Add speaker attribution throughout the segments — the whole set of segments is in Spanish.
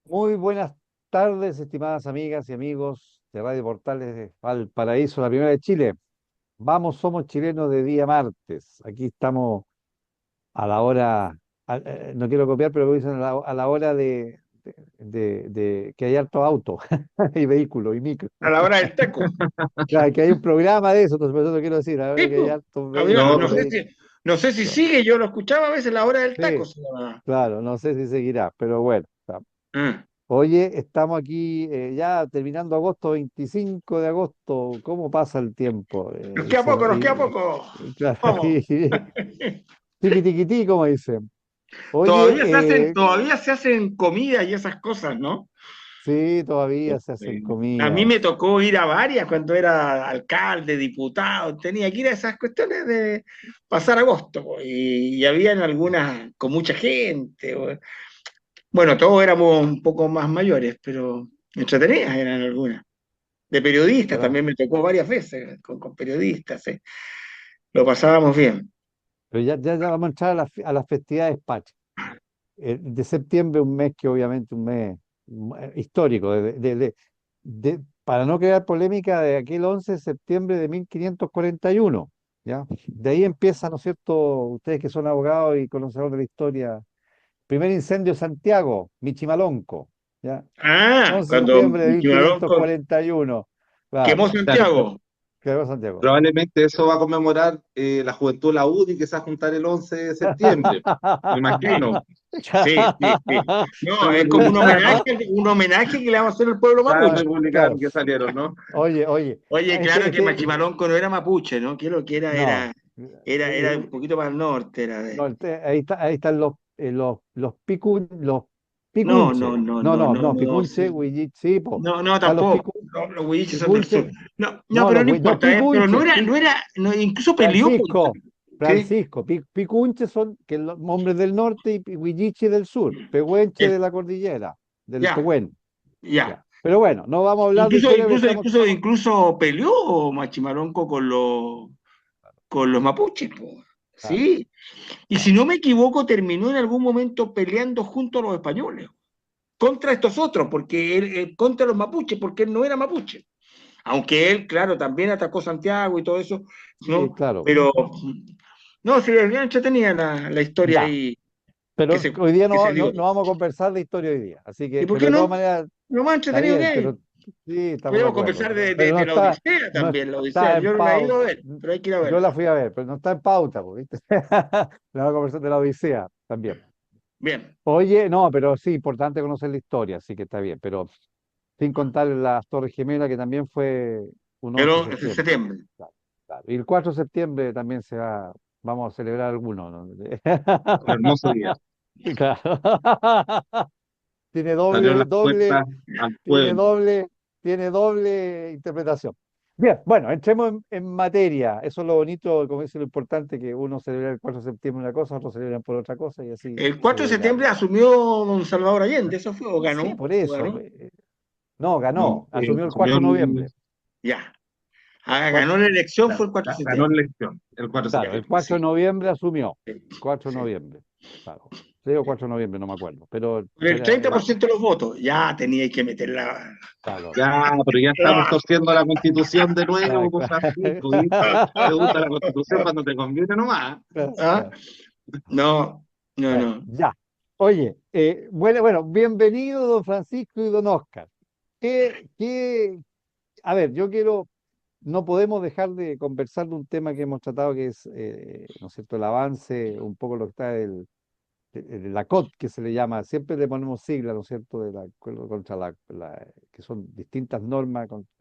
Speaker 1: Muy buenas tardes, estimadas amigas y amigos de Radio Portales de Valparaíso, la primera de Chile. Vamos, somos chilenos de día martes. Aquí estamos a la hora, no quiero copiar, pero dicen a la hora de que hay harto auto y vehículos y micro.
Speaker 2: A la hora del taco.
Speaker 1: Claro, que hay un programa de eso, entonces por eso lo quiero decir, ahora
Speaker 2: Sí,
Speaker 1: que hay
Speaker 2: po.
Speaker 1: hartos
Speaker 2: Había,
Speaker 1: vehículos
Speaker 2: no
Speaker 1: y
Speaker 2: sé
Speaker 3: No,
Speaker 2: si, no sé si
Speaker 1: claro.
Speaker 2: sigue, yo lo escuchaba a veces la hora del taco
Speaker 1: Sí,
Speaker 2: se llamaba.
Speaker 1: claro, no sé si seguirá, pero bueno.
Speaker 2: Ah.
Speaker 1: Oye, estamos aquí ya terminando agosto, 25 de agosto. ¿Cómo pasa el tiempo?
Speaker 2: Nos queda poco, nos queda poco.
Speaker 1: Claro,
Speaker 2: Vamos.
Speaker 1: tiqui tiqui ti, como dicen. Oye,
Speaker 2: Todavía se hacen comidas y esas cosas, ¿no?
Speaker 1: sí, todavía se hacen
Speaker 2: A mí me
Speaker 1: comidas.
Speaker 2: tocó ir a varias cuando era alcalde, diputado, tenía que ir a esas cuestiones de pasar agosto, po, y habían algunas con mucha gente. Bueno, todos éramos un poco más mayores, pero entretenidas eran algunas. De periodistas
Speaker 1: Claro.
Speaker 2: también me tocó varias veces, con periodistas, lo pasábamos bien.
Speaker 1: Pero ya vamos a entrar a las festividades patrias. De septiembre, un mes que obviamente un mes histórico, para no crear polémica, de aquel 11 de septiembre de 1541, ¿ya? De ahí empieza, ¿no es cierto?, ustedes que son abogados y conocedores de la historia, primer incendio de Santiago, Michimalonco, ¿ya?
Speaker 2: Ah,
Speaker 1: 11 de
Speaker 2: cuando
Speaker 1: septiembre de
Speaker 2: Chimalonco
Speaker 1: 1541,
Speaker 2: quemó
Speaker 1: claro,
Speaker 3: claro,
Speaker 2: Santiago.
Speaker 1: quedó Santiago.
Speaker 3: probablemente eso va a conmemorar la Juventud de la UDI que se va a juntar el 11 de septiembre, me
Speaker 2: Sí,
Speaker 3: imagino.
Speaker 2: sí, sí, sí. No, es como
Speaker 3: Republicano,
Speaker 2: un homenaje que le vamos a hacer al pueblo
Speaker 3: claro,
Speaker 2: mapuche.
Speaker 1: Claro.
Speaker 3: republicano que salieron, ¿no?
Speaker 1: Oye,
Speaker 2: Oye, claro que
Speaker 1: este,
Speaker 2: Machimalonco no era mapuche, ¿no? Que lo que era,
Speaker 1: no.
Speaker 2: era un poquito más al norte, era
Speaker 1: No,
Speaker 2: de.
Speaker 1: ahí están los
Speaker 2: No, no,
Speaker 1: picunches.
Speaker 2: no,
Speaker 1: No,
Speaker 2: no,
Speaker 1: no,
Speaker 2: no,
Speaker 1: no,
Speaker 2: no,
Speaker 1: picunche,
Speaker 2: sí.
Speaker 1: huilliche, sí, po.
Speaker 2: No, no,
Speaker 1: Están
Speaker 2: tampoco. No, los huilliches son del sur.
Speaker 1: picunches,
Speaker 2: No, no,
Speaker 1: no,
Speaker 2: pero no
Speaker 1: no,
Speaker 2: importa, pero no era, no era, no, incluso peleó por.
Speaker 1: Francisco,
Speaker 2: ¿Sí?
Speaker 1: picunches son que los hombres del norte y huilliche del sur, pehuenche de
Speaker 2: El-
Speaker 1: la cordillera, del
Speaker 2: ya,
Speaker 1: Pehuen.
Speaker 2: ya.
Speaker 1: Ya. Pero bueno, no vamos a hablar de
Speaker 2: Incluso,
Speaker 1: historia porque
Speaker 2: incluso,
Speaker 1: estamos.
Speaker 2: incluso, incluso peleó Machimalonco con los mapuches, po.
Speaker 1: Claro,
Speaker 2: Sí. Y si
Speaker 1: claro.
Speaker 2: no me equivoco, terminó en algún momento peleando junto a los españoles, contra estos otros, porque él contra los mapuches, porque él no era mapuche. Aunque él, claro, también atacó Santiago y todo eso,
Speaker 1: Sí,
Speaker 2: ¿no?
Speaker 1: claro.
Speaker 2: Pero, no, sí, es bien entretenida la historia
Speaker 1: Ya.
Speaker 2: ahí que
Speaker 1: Pero
Speaker 2: se,
Speaker 1: hoy día
Speaker 2: que se dio.
Speaker 1: no vamos a conversar de historia hoy día. Así
Speaker 2: ¿Y
Speaker 1: que,
Speaker 2: por
Speaker 1: pero
Speaker 2: qué
Speaker 1: de todas
Speaker 2: no?
Speaker 1: maneras,
Speaker 2: Lo más
Speaker 1: está
Speaker 2: entretenido que
Speaker 1: bien,
Speaker 2: hay.
Speaker 1: pero sí, estamos de
Speaker 2: Podríamos
Speaker 1: acuerdo.
Speaker 2: conversar de,
Speaker 1: Pero
Speaker 2: de, de la Odisea
Speaker 1: no
Speaker 2: también, la Odisea.
Speaker 1: está en
Speaker 2: Yo no la he
Speaker 1: pauta.
Speaker 2: ido a ver, pero hay que ir a
Speaker 1: Yo
Speaker 2: verla.
Speaker 1: la fui a ver, pero no está en pauta, pues, ¿viste? La vamos a conversar de la Odisea también.
Speaker 2: Bien.
Speaker 1: Oye, no, pero sí, importante conocer la historia, así que está bien. Pero sin contar las Torres Gemelas, que también fue un 11 de
Speaker 2: Pero es de
Speaker 1: septiembre.
Speaker 2: septiembre.
Speaker 1: Claro, claro. Y el 4 de septiembre también vamos a celebrar algunos, ¿no?
Speaker 3: Un hermoso día.
Speaker 1: Claro. Tiene
Speaker 3: Abrió
Speaker 1: doble,
Speaker 3: las
Speaker 1: doble,
Speaker 3: puertas al
Speaker 1: tiene
Speaker 3: pueblo.
Speaker 1: doble, tiene doble interpretación. Bien, bueno, entremos en materia. Eso es lo bonito, como dice lo importante, que uno celebra el 4 de septiembre una cosa, otros celebran por otra cosa y así
Speaker 2: El
Speaker 1: se
Speaker 2: 4 de septiembre
Speaker 1: dedican.
Speaker 2: asumió don Salvador Allende, ¿eso fue? ¿O
Speaker 1: Sí,
Speaker 2: ganó?
Speaker 1: por
Speaker 2: ¿O
Speaker 1: eso.
Speaker 2: ganó?
Speaker 1: No,
Speaker 2: No.
Speaker 1: ganó, asumió el
Speaker 3: Asumió
Speaker 1: 4 de noviembre.
Speaker 2: Ya. Ah,
Speaker 1: Cuat-
Speaker 2: ganó la elección, fue
Speaker 3: claro,
Speaker 2: el 4 de
Speaker 3: ganó la
Speaker 2: septiembre.
Speaker 3: elección el 4 de
Speaker 2: Ya,
Speaker 1: claro, el
Speaker 3: septiembre,
Speaker 1: 4 de
Speaker 3: sí.
Speaker 1: noviembre asumió.
Speaker 2: Sí,
Speaker 1: 4 de
Speaker 2: sí.
Speaker 1: noviembre, claro. 3 o 4 de noviembre, no me acuerdo. Pero
Speaker 2: Con el 30% de los votos, ya teníais que meter la.
Speaker 1: claro,
Speaker 3: Ya, pero ya estamos
Speaker 2: la-
Speaker 3: torciendo la Constitución de nuevo, pues
Speaker 1: claro,
Speaker 3: Francisco, ¿viste? Te gusta la Constitución cuando te conviene nomás.
Speaker 2: ¿Ah?
Speaker 1: claro.
Speaker 2: No, no,
Speaker 1: Bueno,
Speaker 2: no.
Speaker 1: ya. Oye, bueno, bienvenido don Francisco y don Oscar. ¿Qué, a ver, no podemos dejar de conversar de un tema que hemos tratado, que es, ¿no es cierto?, el avance, un poco lo que está de la COT, que se le llama, siempre le ponemos sigla, ¿no es cierto?, de la, contra que son distintas normas contra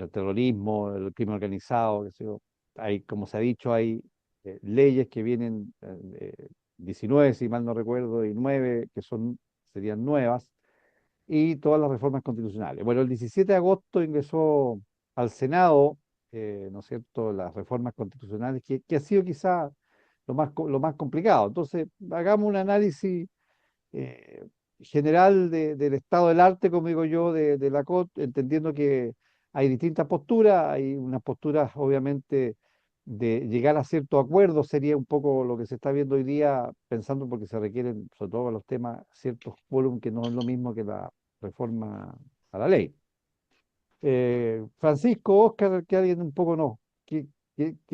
Speaker 1: el terrorismo, el crimen organizado, qué sé yo. Hay, como se ha dicho, hay leyes que vienen, 19, si mal no recuerdo, y 9 que serían nuevas, y todas las reformas constitucionales. Bueno, el 17 de agosto ingresó al Senado, ¿no es cierto?, las reformas constitucionales, que ha sido quizá lo más complicado. Entonces, hagamos un análisis general del estado del arte, como digo yo, de la COT, entendiendo que hay distintas posturas, hay unas posturas obviamente de llegar a ciertos acuerdos sería un poco lo que se está viendo hoy día, pensando porque se requieren, sobre todo para los temas, ciertos quórum que no es lo mismo que la reforma a la ley. Francisco, Oscar, que alguien un poco no, que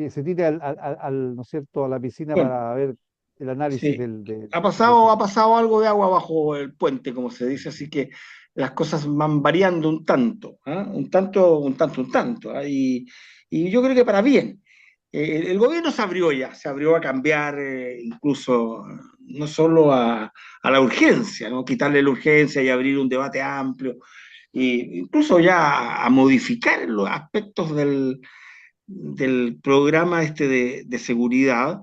Speaker 1: se tire ¿no es cierto?, a la piscina
Speaker 2: Bueno,
Speaker 1: para ver el análisis
Speaker 2: sí.
Speaker 1: de este
Speaker 2: Ha
Speaker 1: tema.
Speaker 2: pasado algo de agua bajo el puente, como se dice, así que las cosas van variando un tanto, ¿ah? Un tanto, un tanto, un tanto, ¿ah? Y yo creo que para bien. El gobierno se abrió ya, se abrió a cambiar incluso no solo a la urgencia, ¿no? Quitarle la urgencia y abrir un debate amplio, e incluso ya a modificar los aspectos del programa este de seguridad,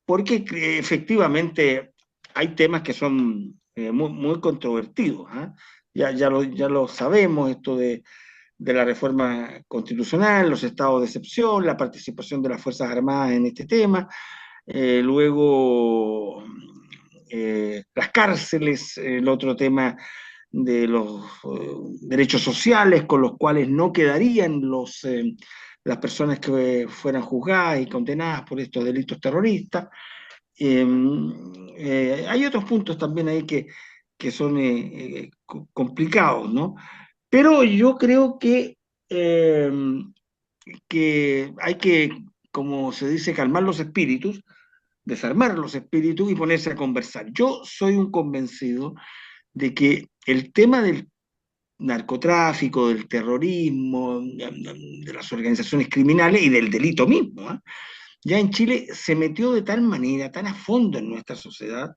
Speaker 2: porque efectivamente hay temas que son muy controvertidos, ¿ah? Ya lo sabemos, esto de la reforma constitucional, los estados de excepción, la participación de las Fuerzas Armadas en este tema, luego las cárceles, el otro tema de los derechos sociales con los cuales no quedarían las personas que fueran juzgadas y condenadas por estos delitos terroristas. Eh, Hay otros puntos también ahí que son complicados, ¿no? Pero yo creo eh, que hay que, como se dice, calmar los espíritus, desarmar los espíritus y ponerse a conversar. Yo soy un convencido de que el tema del narcotráfico, del terrorismo, de las organizaciones criminales y del delito mismo, ¿eh? Ya en Chile se metió de tal manera, tan a fondo en nuestra sociedad,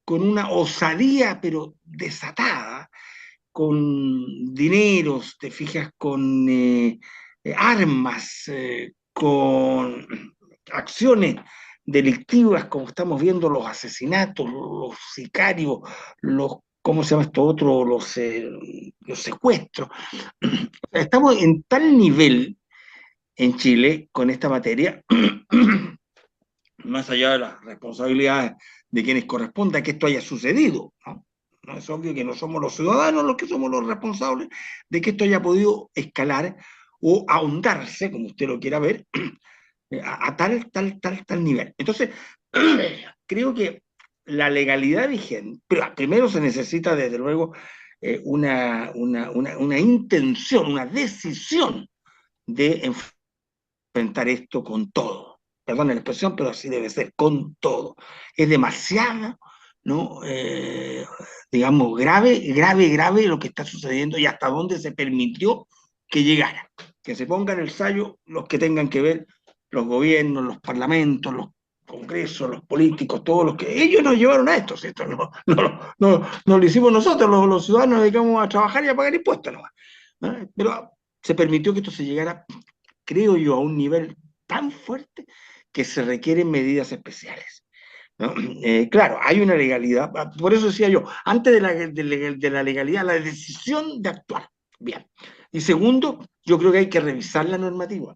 Speaker 2: con una osadía pero desatada, con dineros, te fijas, con armas, con acciones delictivas, como estamos viendo, los asesinatos, los sicarios, ¿cómo se llama esto otro? Los secuestros. Estamos en tal nivel en Chile con esta materia, más allá de las responsabilidades de quienes corresponda que esto haya sucedido, ¿no? No es obvio que no somos los ciudadanos los que somos los responsables de que esto haya podido escalar o ahondarse, como usted lo quiera ver, a tal nivel. Entonces, creo que la legalidad vigente, pero primero se necesita desde luego una intención, una decisión de enfrentar esto con todo. Perdón la expresión, pero así debe ser, con todo. Es demasiado, ¿no? Digamos, grave lo que está sucediendo y hasta dónde se permitió que llegara. Que se pongan el sayo los que tengan que ver, los gobiernos, los parlamentos, los congresos, los políticos, todos los que... Ellos nos llevaron a esto, ¿cierto? No lo hicimos nosotros, los ciudadanos nos dedicamos a trabajar y a pagar impuestos nomás, ¿no? Pero se permitió que esto se llegara, creo yo, a un nivel tan fuerte que se requieren medidas especiales, ¿no? Claro, hay una legalidad, por eso decía yo, antes de la legalidad, la decisión de actuar. Bien. Y segundo, yo creo que hay que revisar la normativa.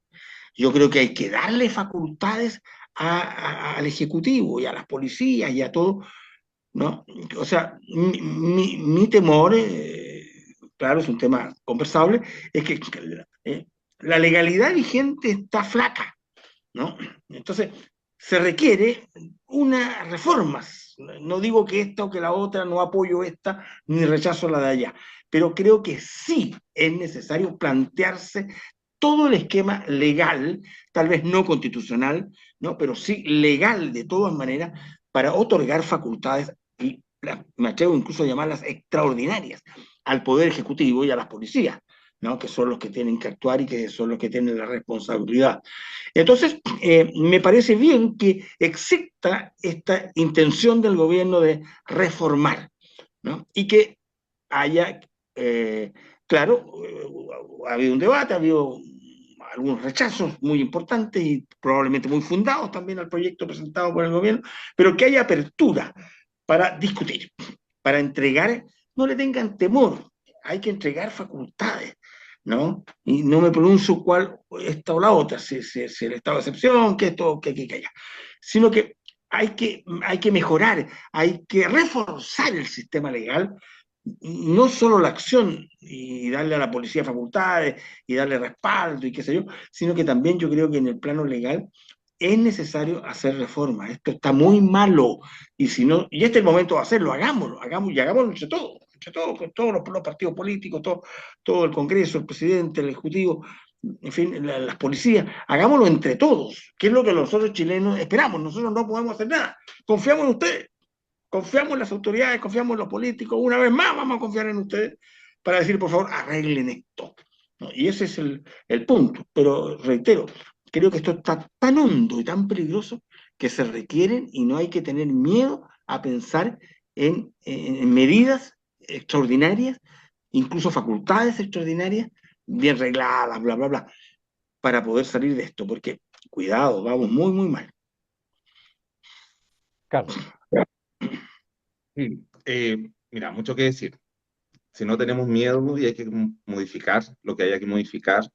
Speaker 2: Yo creo que hay que darle facultades al Ejecutivo y a las policías y a todo, ¿no? O sea, mi temor, claro, es un tema conversable, es que la legalidad vigente está flaca, ¿no? Entonces, se requiere unas reformas. No digo que esta o que la otra, no apoyo esta, ni rechazo la de allá, pero creo que sí es necesario plantearse todo el esquema legal, tal vez no constitucional, ¿no? Pero sí legal de todas maneras, para otorgar facultades, y me atrevo incluso a llamarlas extraordinarias, al Poder Ejecutivo y a las policías, ¿no? Que son los que tienen que actuar y que son los que tienen la responsabilidad. Entonces, me parece bien que exista esta intención del gobierno de reformar, ¿no? Y que haya, claro, ha habido un debate, ha habido algunos rechazos muy importantes y probablemente muy fundados también al proyecto presentado por el gobierno, pero que haya apertura para discutir, para entregar, no le tengan temor, hay que entregar facultades, ¿no? Y no me pronuncio cuál, esta o la otra, si el estado de excepción, que esto, que aquí, que allá, sino que hay que mejorar, hay que reforzar el sistema legal no solo la acción y darle a la policía facultades y darle respaldo y qué sé yo, sino que también yo creo que en el plano legal es necesario hacer reformas. Esto está muy malo y si no, y este es el momento de hacerlo, hagámoslo, hagamos y hagámoslo entre todos, con todos los partidos políticos, todo el Congreso, el presidente, el Ejecutivo, en fin, las policías, hagámoslo entre todos, que es lo que nosotros chilenos esperamos. Nosotros no podemos hacer nada. Confiamos en ustedes, confiamos en las autoridades, confiamos en los políticos. Una vez más vamos a confiar en ustedes para decir, por favor, arreglen esto. ¿No? Y ese es el punto. Pero reitero, creo que esto está tan hondo y tan peligroso que se requieren y no hay que tener miedo a pensar en medidas extraordinarias, incluso facultades extraordinarias, bien regladas, bla, bla, bla, para poder salir de esto, porque cuidado, vamos muy, muy mal.
Speaker 1: Carlos.
Speaker 3: Mira, mucho que decir. Si no tenemos miedo y hay que modificar lo que haya que modificar,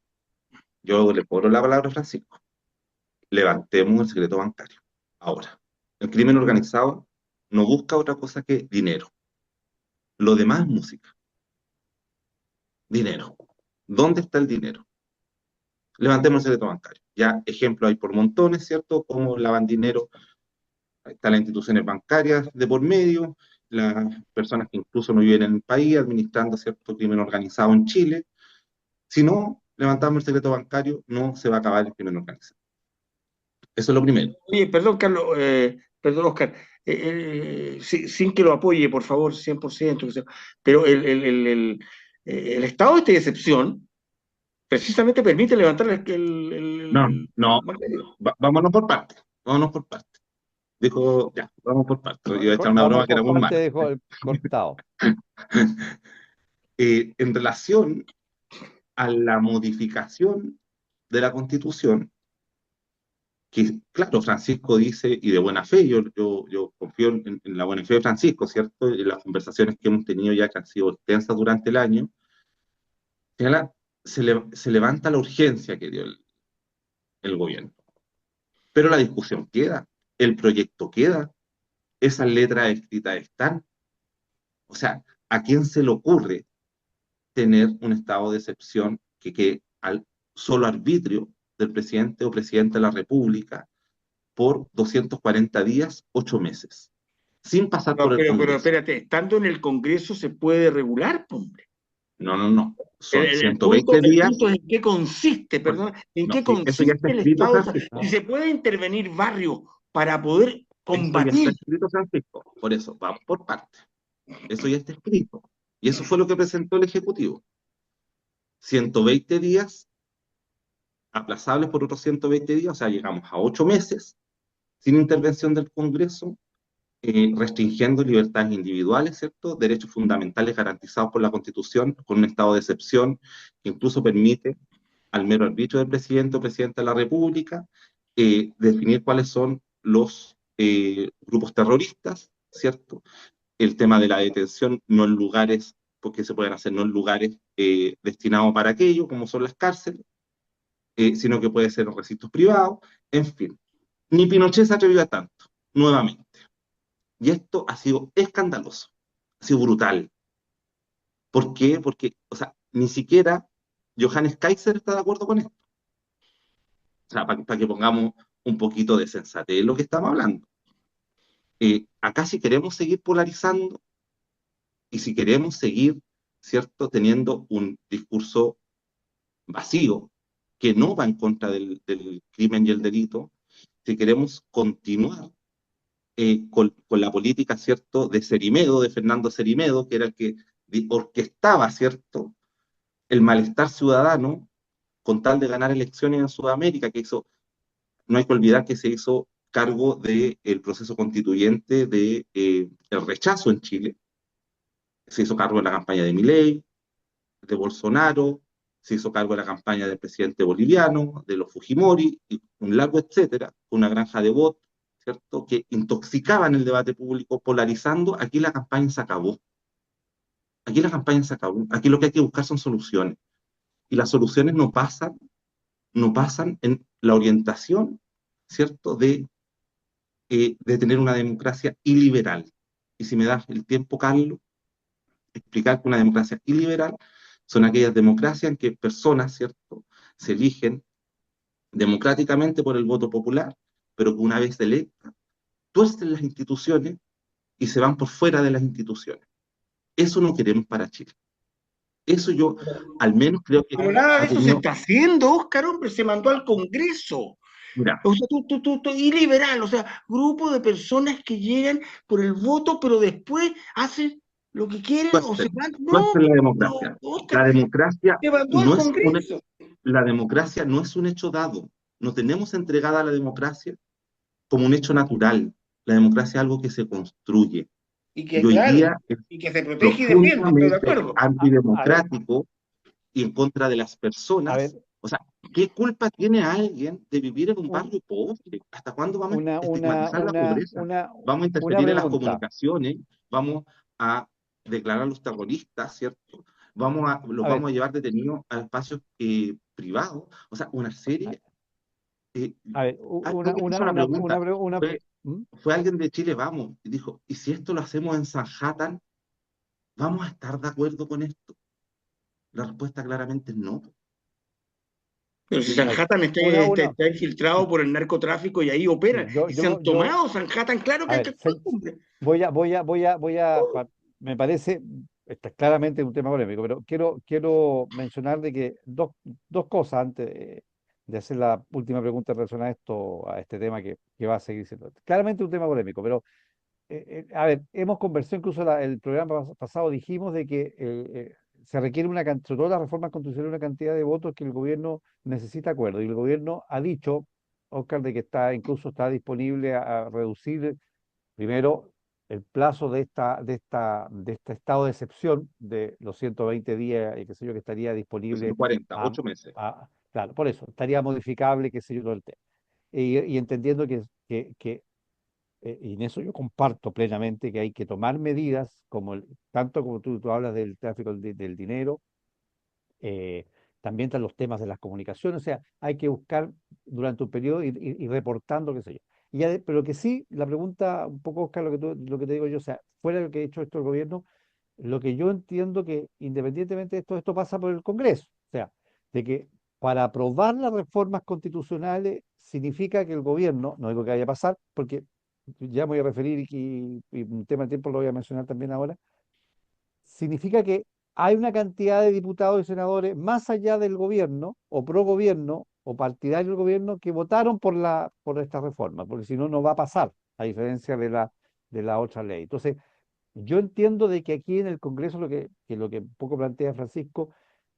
Speaker 3: yo le pongo la palabra a Francisco. Levantemos el secreto bancario. Ahora, el crimen organizado no busca otra cosa que dinero. Lo demás es música. Dinero. ¿Dónde está el dinero? Levantemos el secreto bancario. Ya ejemplo hay por montones, ¿cierto? Cómo lavan dinero. Ahí están las instituciones bancarias de por medio, las personas que incluso no viven en el país administrando cierto crimen organizado en Chile. Si no levantamos el secreto bancario, no se va a acabar el crimen organizado. Eso es lo primero.
Speaker 2: Oye, perdón, Carlos, perdón, Oscar, sin que lo apoye, por favor, 100%, que sea, pero el estado de excepción precisamente permite levantar
Speaker 3: No, no,
Speaker 2: bancario.
Speaker 3: vámonos por partes. Vámonos por partes. Dijo, ya, vamos por partes. Iba a echar una
Speaker 1: Vamos
Speaker 3: broma que era
Speaker 1: por
Speaker 3: muy
Speaker 1: parte,
Speaker 3: mala.
Speaker 1: dejó el cortado.
Speaker 3: En relación a la modificación de la Constitución, que, claro, Francisco dice, y de buena fe, yo confío en la buena fe de Francisco, ¿cierto? En las conversaciones que hemos tenido ya, que han sido extensas durante el año, señala, se levanta la urgencia que dio el gobierno. Pero la discusión queda, el proyecto queda, esas letras escritas están. O sea, ¿a quién se le ocurre tener un estado de excepción que quede al solo arbitrio del presidente o presidente de la República por 240 días, 8 meses, sin pasar por
Speaker 2: No,
Speaker 3: el
Speaker 2: pero
Speaker 3: Congreso?
Speaker 2: espérate, estando en el Congreso se puede regular, pues, hombre.
Speaker 3: No, no, no.
Speaker 2: El,
Speaker 3: Son
Speaker 2: el- el
Speaker 3: 120
Speaker 2: punto, el
Speaker 3: días.
Speaker 2: punto es en qué consiste, perdón, en
Speaker 3: No,
Speaker 2: qué
Speaker 3: sí, eso ya está
Speaker 2: consiste el
Speaker 3: escrito,
Speaker 2: estado. Si
Speaker 3: Francisco.
Speaker 2: se puede intervenir barrio para poder
Speaker 3: Eso ya está
Speaker 2: combatir.
Speaker 3: escrito, Francisco. Por eso, vamos por partes. Eso ya está escrito. Y eso fue lo que presentó el Ejecutivo. 120 días aplazables por otros 120 días, o sea, llegamos a 8 meses sin intervención del Congreso, restringiendo libertades individuales, ¿cierto? Derechos fundamentales garantizados por la Constitución, con un estado de excepción que incluso permite al mero arbitrio del presidente o presidenta de la República definir cuáles son los grupos terroristas, ¿cierto? El tema de la detención no en lugares, porque se pueden hacer no en lugares destinados para aquello, como son las cárceles, sino que puede ser en recintos privados, en fin. Ni Pinochet se atrevió a tanto, nuevamente. Y esto ha sido escandaloso, ha sido brutal. ¿Por qué? Porque, o sea, ni siquiera Johannes Kaiser está de acuerdo con esto. O sea, para que pongamos un poquito de sensatez en lo que estamos hablando. Acá si queremos seguir polarizando y si queremos seguir, ¿cierto?, teniendo un discurso vacío que no va en contra del crimen y el delito, si queremos continuar con la política, ¿cierto?, de Cerimedo, de Fernando Cerimedo, que era el que orquestaba, ¿cierto?, el malestar ciudadano con tal de ganar elecciones en Sudamérica, que hizo, no hay que olvidar que se hizo cargo del proceso constituyente de el rechazo en Chile, se hizo cargo de la campaña de Milei, de Bolsonaro, se hizo cargo de la campaña del presidente boliviano, de los Fujimori, y un largo etcétera, una granja de bots, ¿cierto?, que intoxicaban el debate público, polarizando. Aquí la campaña se acabó. Aquí la campaña se acabó. Aquí lo que hay que buscar son soluciones. Y las soluciones no pasan en la orientación, ¿cierto?, de tener una democracia iliberal. Y si me das el tiempo, Carlos, explicar que una democracia iliberal son aquellas democracias en que personas, ¿cierto?, se eligen democráticamente por el voto popular, pero que una vez electas, tuercen las instituciones y se van por fuera de las instituciones. Eso no queremos para Chile. Eso yo, al menos creo que
Speaker 2: Pero nada de
Speaker 3: ha
Speaker 2: eso se
Speaker 3: tenido,
Speaker 2: está haciendo, Óscar, hombre, se mandó al Congreso.
Speaker 3: mira,
Speaker 2: O sea, y liberal, o sea, grupo de personas que llegan por el voto, pero después hacen lo que quieren o se
Speaker 3: tuercen,
Speaker 2: van. No,
Speaker 3: tuercen la
Speaker 2: no,
Speaker 3: democracia.
Speaker 2: Óscar,
Speaker 3: La democracia
Speaker 2: se mandó al
Speaker 3: no es un,
Speaker 2: Congreso.
Speaker 3: la democracia no es un hecho dado. No tenemos entregada la democracia como un hecho natural. La democracia es algo que se construye.
Speaker 2: Y que,
Speaker 3: Y hoy
Speaker 2: claro,
Speaker 3: día es
Speaker 2: y que se protege y defiende, estoy de
Speaker 3: profundamente
Speaker 2: acuerdo.
Speaker 1: A ver,
Speaker 3: antidemocrático y en contra de las
Speaker 1: a ver,
Speaker 3: personas. O sea, ¿qué culpa tiene alguien de vivir en un
Speaker 1: un-
Speaker 3: barrio pobre? ¿Hasta cuándo vamos a
Speaker 1: una, una,
Speaker 3: estigmatizar la
Speaker 1: una,
Speaker 3: pobreza?
Speaker 1: una,
Speaker 3: Vamos a
Speaker 1: una
Speaker 3: interferir en las
Speaker 1: pregunta.
Speaker 3: comunicaciones, vamos a declarar a los terroristas, ¿cierto? Los
Speaker 1: A ver,
Speaker 3: vamos a llevar detenidos a espacios privados. O sea, una
Speaker 1: a
Speaker 3: serie. eh,
Speaker 1: a ver,
Speaker 3: Alguien hizo una pregunta. Fue,
Speaker 1: ¿Mm?
Speaker 3: fue alguien de Chile, vamos, y dijo, ¿y si esto lo hacemos en Sanhattan, vamos a estar de acuerdo con esto? La respuesta claramente es no.
Speaker 2: Pero si
Speaker 1: A ver,
Speaker 2: Sanhattan
Speaker 1: una, una,
Speaker 2: está infiltrado por el narcotráfico y ahí operan. Y se han
Speaker 1: yo,
Speaker 2: tomado Sanhattan, claro que
Speaker 1: a
Speaker 2: hay
Speaker 1: ver,
Speaker 2: que actuar, hombre.
Speaker 1: me parece, está claramente un tema polémico, pero quiero mencionar de que dos cosas antes de hacer la última pregunta relacionada a esto, a este tema que va a seguir siendo. Claramente un tema polémico, pero a ver, hemos conversado incluso el programa pasado, dijimos de que se requiere sobre todas las reformas constitucionales, una cantidad de votos que el gobierno necesita acuerdo. Y el gobierno ha dicho, Oscar, de que incluso está disponible a reducir primero el plazo de este estado de excepción de los 120 días y qué sé yo, que estaría disponible
Speaker 3: 140,
Speaker 1: a,
Speaker 3: 8 meses.
Speaker 1: claro, por eso, estaría modificable, qué sé yo, todo el tema. Y entendiendo y en eso yo comparto plenamente que hay que tomar medidas, tanto como tú hablas del tráfico del dinero, eh, también están los temas de las comunicaciones, o sea, hay que buscar durante un periodo y reportando, qué sé yo. Pero que sí, la pregunta, un poco, Oscar, lo que te digo yo, o sea, fuera de lo que ha hecho esto el gobierno, lo que yo entiendo que independientemente de esto pasa por el Congreso, o sea, de que para aprobar las reformas constitucionales significa que el gobierno, no digo que vaya a pasar, porque ya me voy a referir y un tema de tiempo lo voy a mencionar también ahora, significa que hay una cantidad de diputados y senadores más allá del gobierno, o pro gobierno, o partidarios del gobierno, que votaron por esta reforma, porque si no, no va a pasar, a diferencia de la otra ley. Entonces, yo entiendo de que aquí en el Congreso lo que un poco plantea Francisco,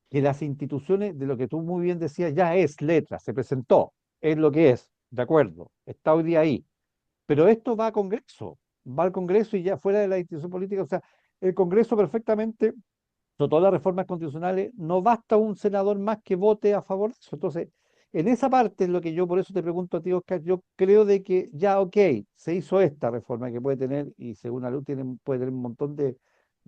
Speaker 1: que las instituciones, de lo que tú muy bien decías, ya es letra, se presentó, es lo que es, de acuerdo, está hoy día ahí. Pero esto va al Congreso y ya fuera de la institución política, o sea, el Congreso perfectamente, sobre todas las reformas constitucionales, no basta un senador más que vote a favor de eso. Entonces, en esa parte es lo que yo, por eso te pregunto a ti, Oscar, yo creo de que ya, ok, se hizo esta reforma que puede tener, y según la luz puede tener un montón de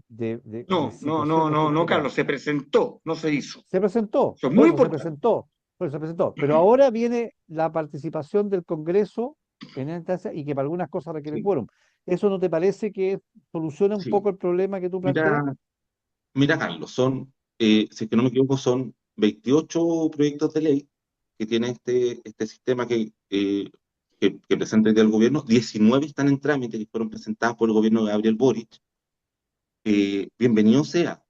Speaker 1: situaciones
Speaker 2: No,
Speaker 1: complicadas.
Speaker 2: Carlos, se presentó, no se hizo.
Speaker 1: Se presentó,
Speaker 2: Eso es
Speaker 1: por
Speaker 2: muy
Speaker 1: eso se
Speaker 2: importante.
Speaker 1: presentó, por eso se presentó. Pero ahora viene la participación del Congreso en esta instancia y que para algunas cosas requiere
Speaker 3: Sí,
Speaker 1: quórum. ¿Eso no te parece que soluciona un
Speaker 3: sí.
Speaker 1: poco el problema que tú planteas?
Speaker 3: Mira, mira, Carlos, si es que no me equivoco, son 28 proyectos de ley que tiene este sistema que presenta hoy día el gobierno. 19 están en trámite, que fueron presentadas por el gobierno de Gabriel Boric. Bienvenido sea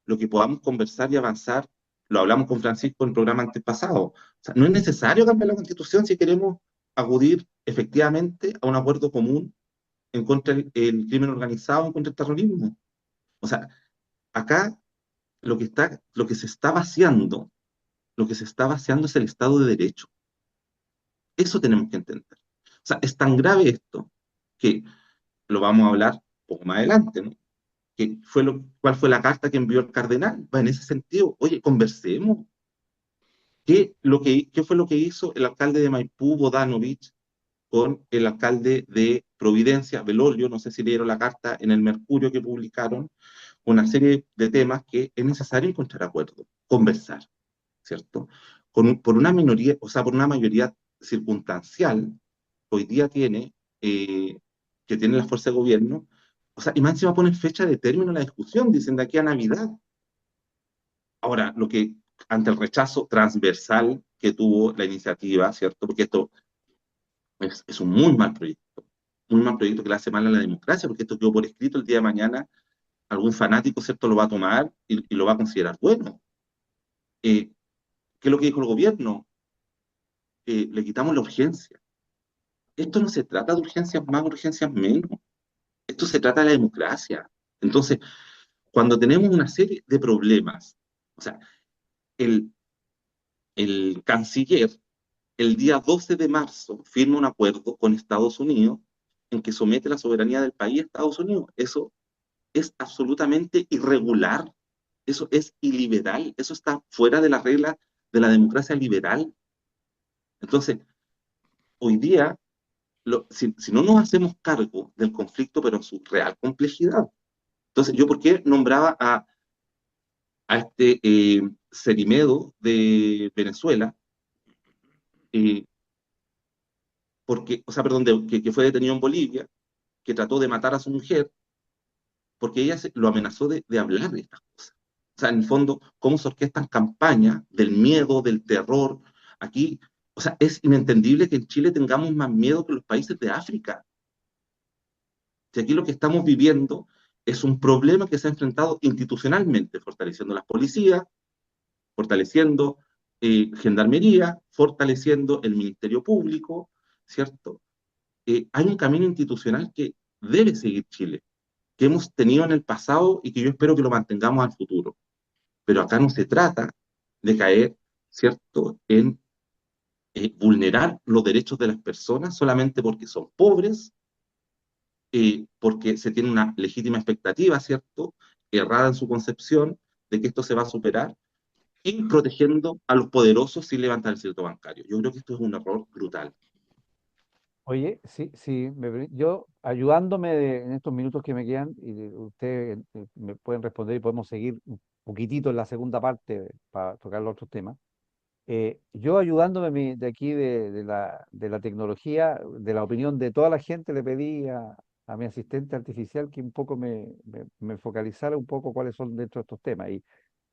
Speaker 3: lo que podamos conversar y avanzar. Lo hablamos con Francisco en el programa antes pasado. O sea, no es necesario cambiar la Constitución si queremos acudir efectivamente a un acuerdo común en contra del crimen organizado, en contra del terrorismo. O sea, acá lo que se está vaciando, lo que se está vaciando es el Estado de Derecho. Eso tenemos que entender. O sea, es tan grave esto que lo vamos a hablar un poco más adelante, ¿no? ¿Cuál fue la carta que envió el cardenal? Va en ese sentido. Oye, conversemos. ¿Qué fue lo que hizo el alcalde de Maipú, Bodanovich, con el alcalde de Providencia, Belolio? No sé si leyeron la carta en el Mercurio que publicaron, una serie de temas que es necesario encontrar acuerdo, conversar, ¿cierto? Por una minoría, o sea, por una mayoría circunstancial, hoy día que tiene la fuerza de gobierno, O sea, y más encima ponen fecha de término a la discusión, dicen de aquí a Navidad. Ahora, ante el rechazo transversal que tuvo la iniciativa, ¿cierto? Porque esto es un muy mal proyecto que le hace mal a la democracia, porque esto quedó por escrito el día de mañana, algún fanático, ¿cierto?, lo va a tomar y lo va a considerar bueno. ¿Qué es lo que dijo el gobierno? Le quitamos la urgencia. Esto no se trata de urgencias más, urgencias menos. Esto se trata de la democracia. Entonces, cuando tenemos una serie de problemas, o sea, el, el canciller el día 12 de marzo firma un acuerdo con Estados Unidos en que somete la soberanía del país a Estados Unidos. Eso es absolutamente irregular, eso es iliberal, eso está fuera de la regla de la democracia liberal. Entonces, hoy día, si no nos hacemos cargo del conflicto, pero en su real complejidad, entonces yo por qué nombraba a este Cerimedo de Venezuela, eh, porque, o sea, perdón, que fue detenido en Bolivia, que trató de matar a su mujer, porque ella lo amenazó de hablar de estas cosas. O sea, en el fondo, cómo se orquestan campañas del miedo, del terror. Aquí, o sea, es inentendible que en Chile tengamos más miedo que los países de África. Si aquí lo que estamos viviendo es un problema que se ha enfrentado institucionalmente, fortaleciendo las policías, fortaleciendo gendarmería, fortaleciendo el Ministerio Público, ¿cierto? Hay un camino institucional que debe seguir Chile, que hemos tenido en el pasado y que yo espero que lo mantengamos al futuro. Pero acá no se trata de caer, ¿cierto?, en vulnerar los derechos de las personas solamente porque son pobres, porque se tiene una legítima expectativa, ¿cierto?, errada en su concepción de que esto se va a superar, y protegiendo a los poderosos sin levantar el cierto bancario. Yo creo que esto es un error brutal.
Speaker 1: Oye, sí, sí, yo ayudándome en estos minutos que me quedan, y ustedes me pueden responder y podemos seguir un poquitito en la segunda parte para tocar los otros temas. Yo ayudándome de aquí de la tecnología, de la opinión de toda la gente, le pedí a mi asistente artificial que un poco me focalizara un poco cuáles son dentro de estos temas.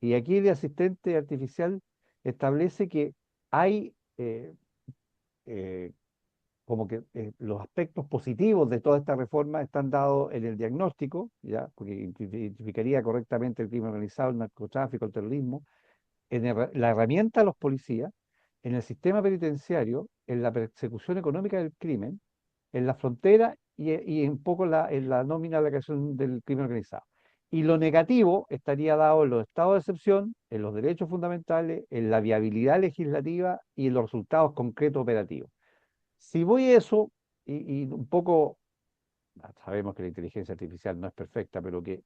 Speaker 1: Y aquí de asistente artificial establece que hay eh, como que los aspectos positivos de toda esta reforma están dados en el diagnóstico, ¿ya? Porque identificaría correctamente el crimen organizado, el narcotráfico, el terrorismo, en la herramienta de los policías, en el sistema penitenciario, en la persecución económica del crimen, en la frontera y un poco en la nómina de la creación del crimen organizado. Y lo negativo estaría dado en los estados de excepción, en los derechos fundamentales, en la viabilidad legislativa y en los resultados concretos operativos. Si voy a eso, y un poco, sabemos que la inteligencia artificial no es perfecta, pero que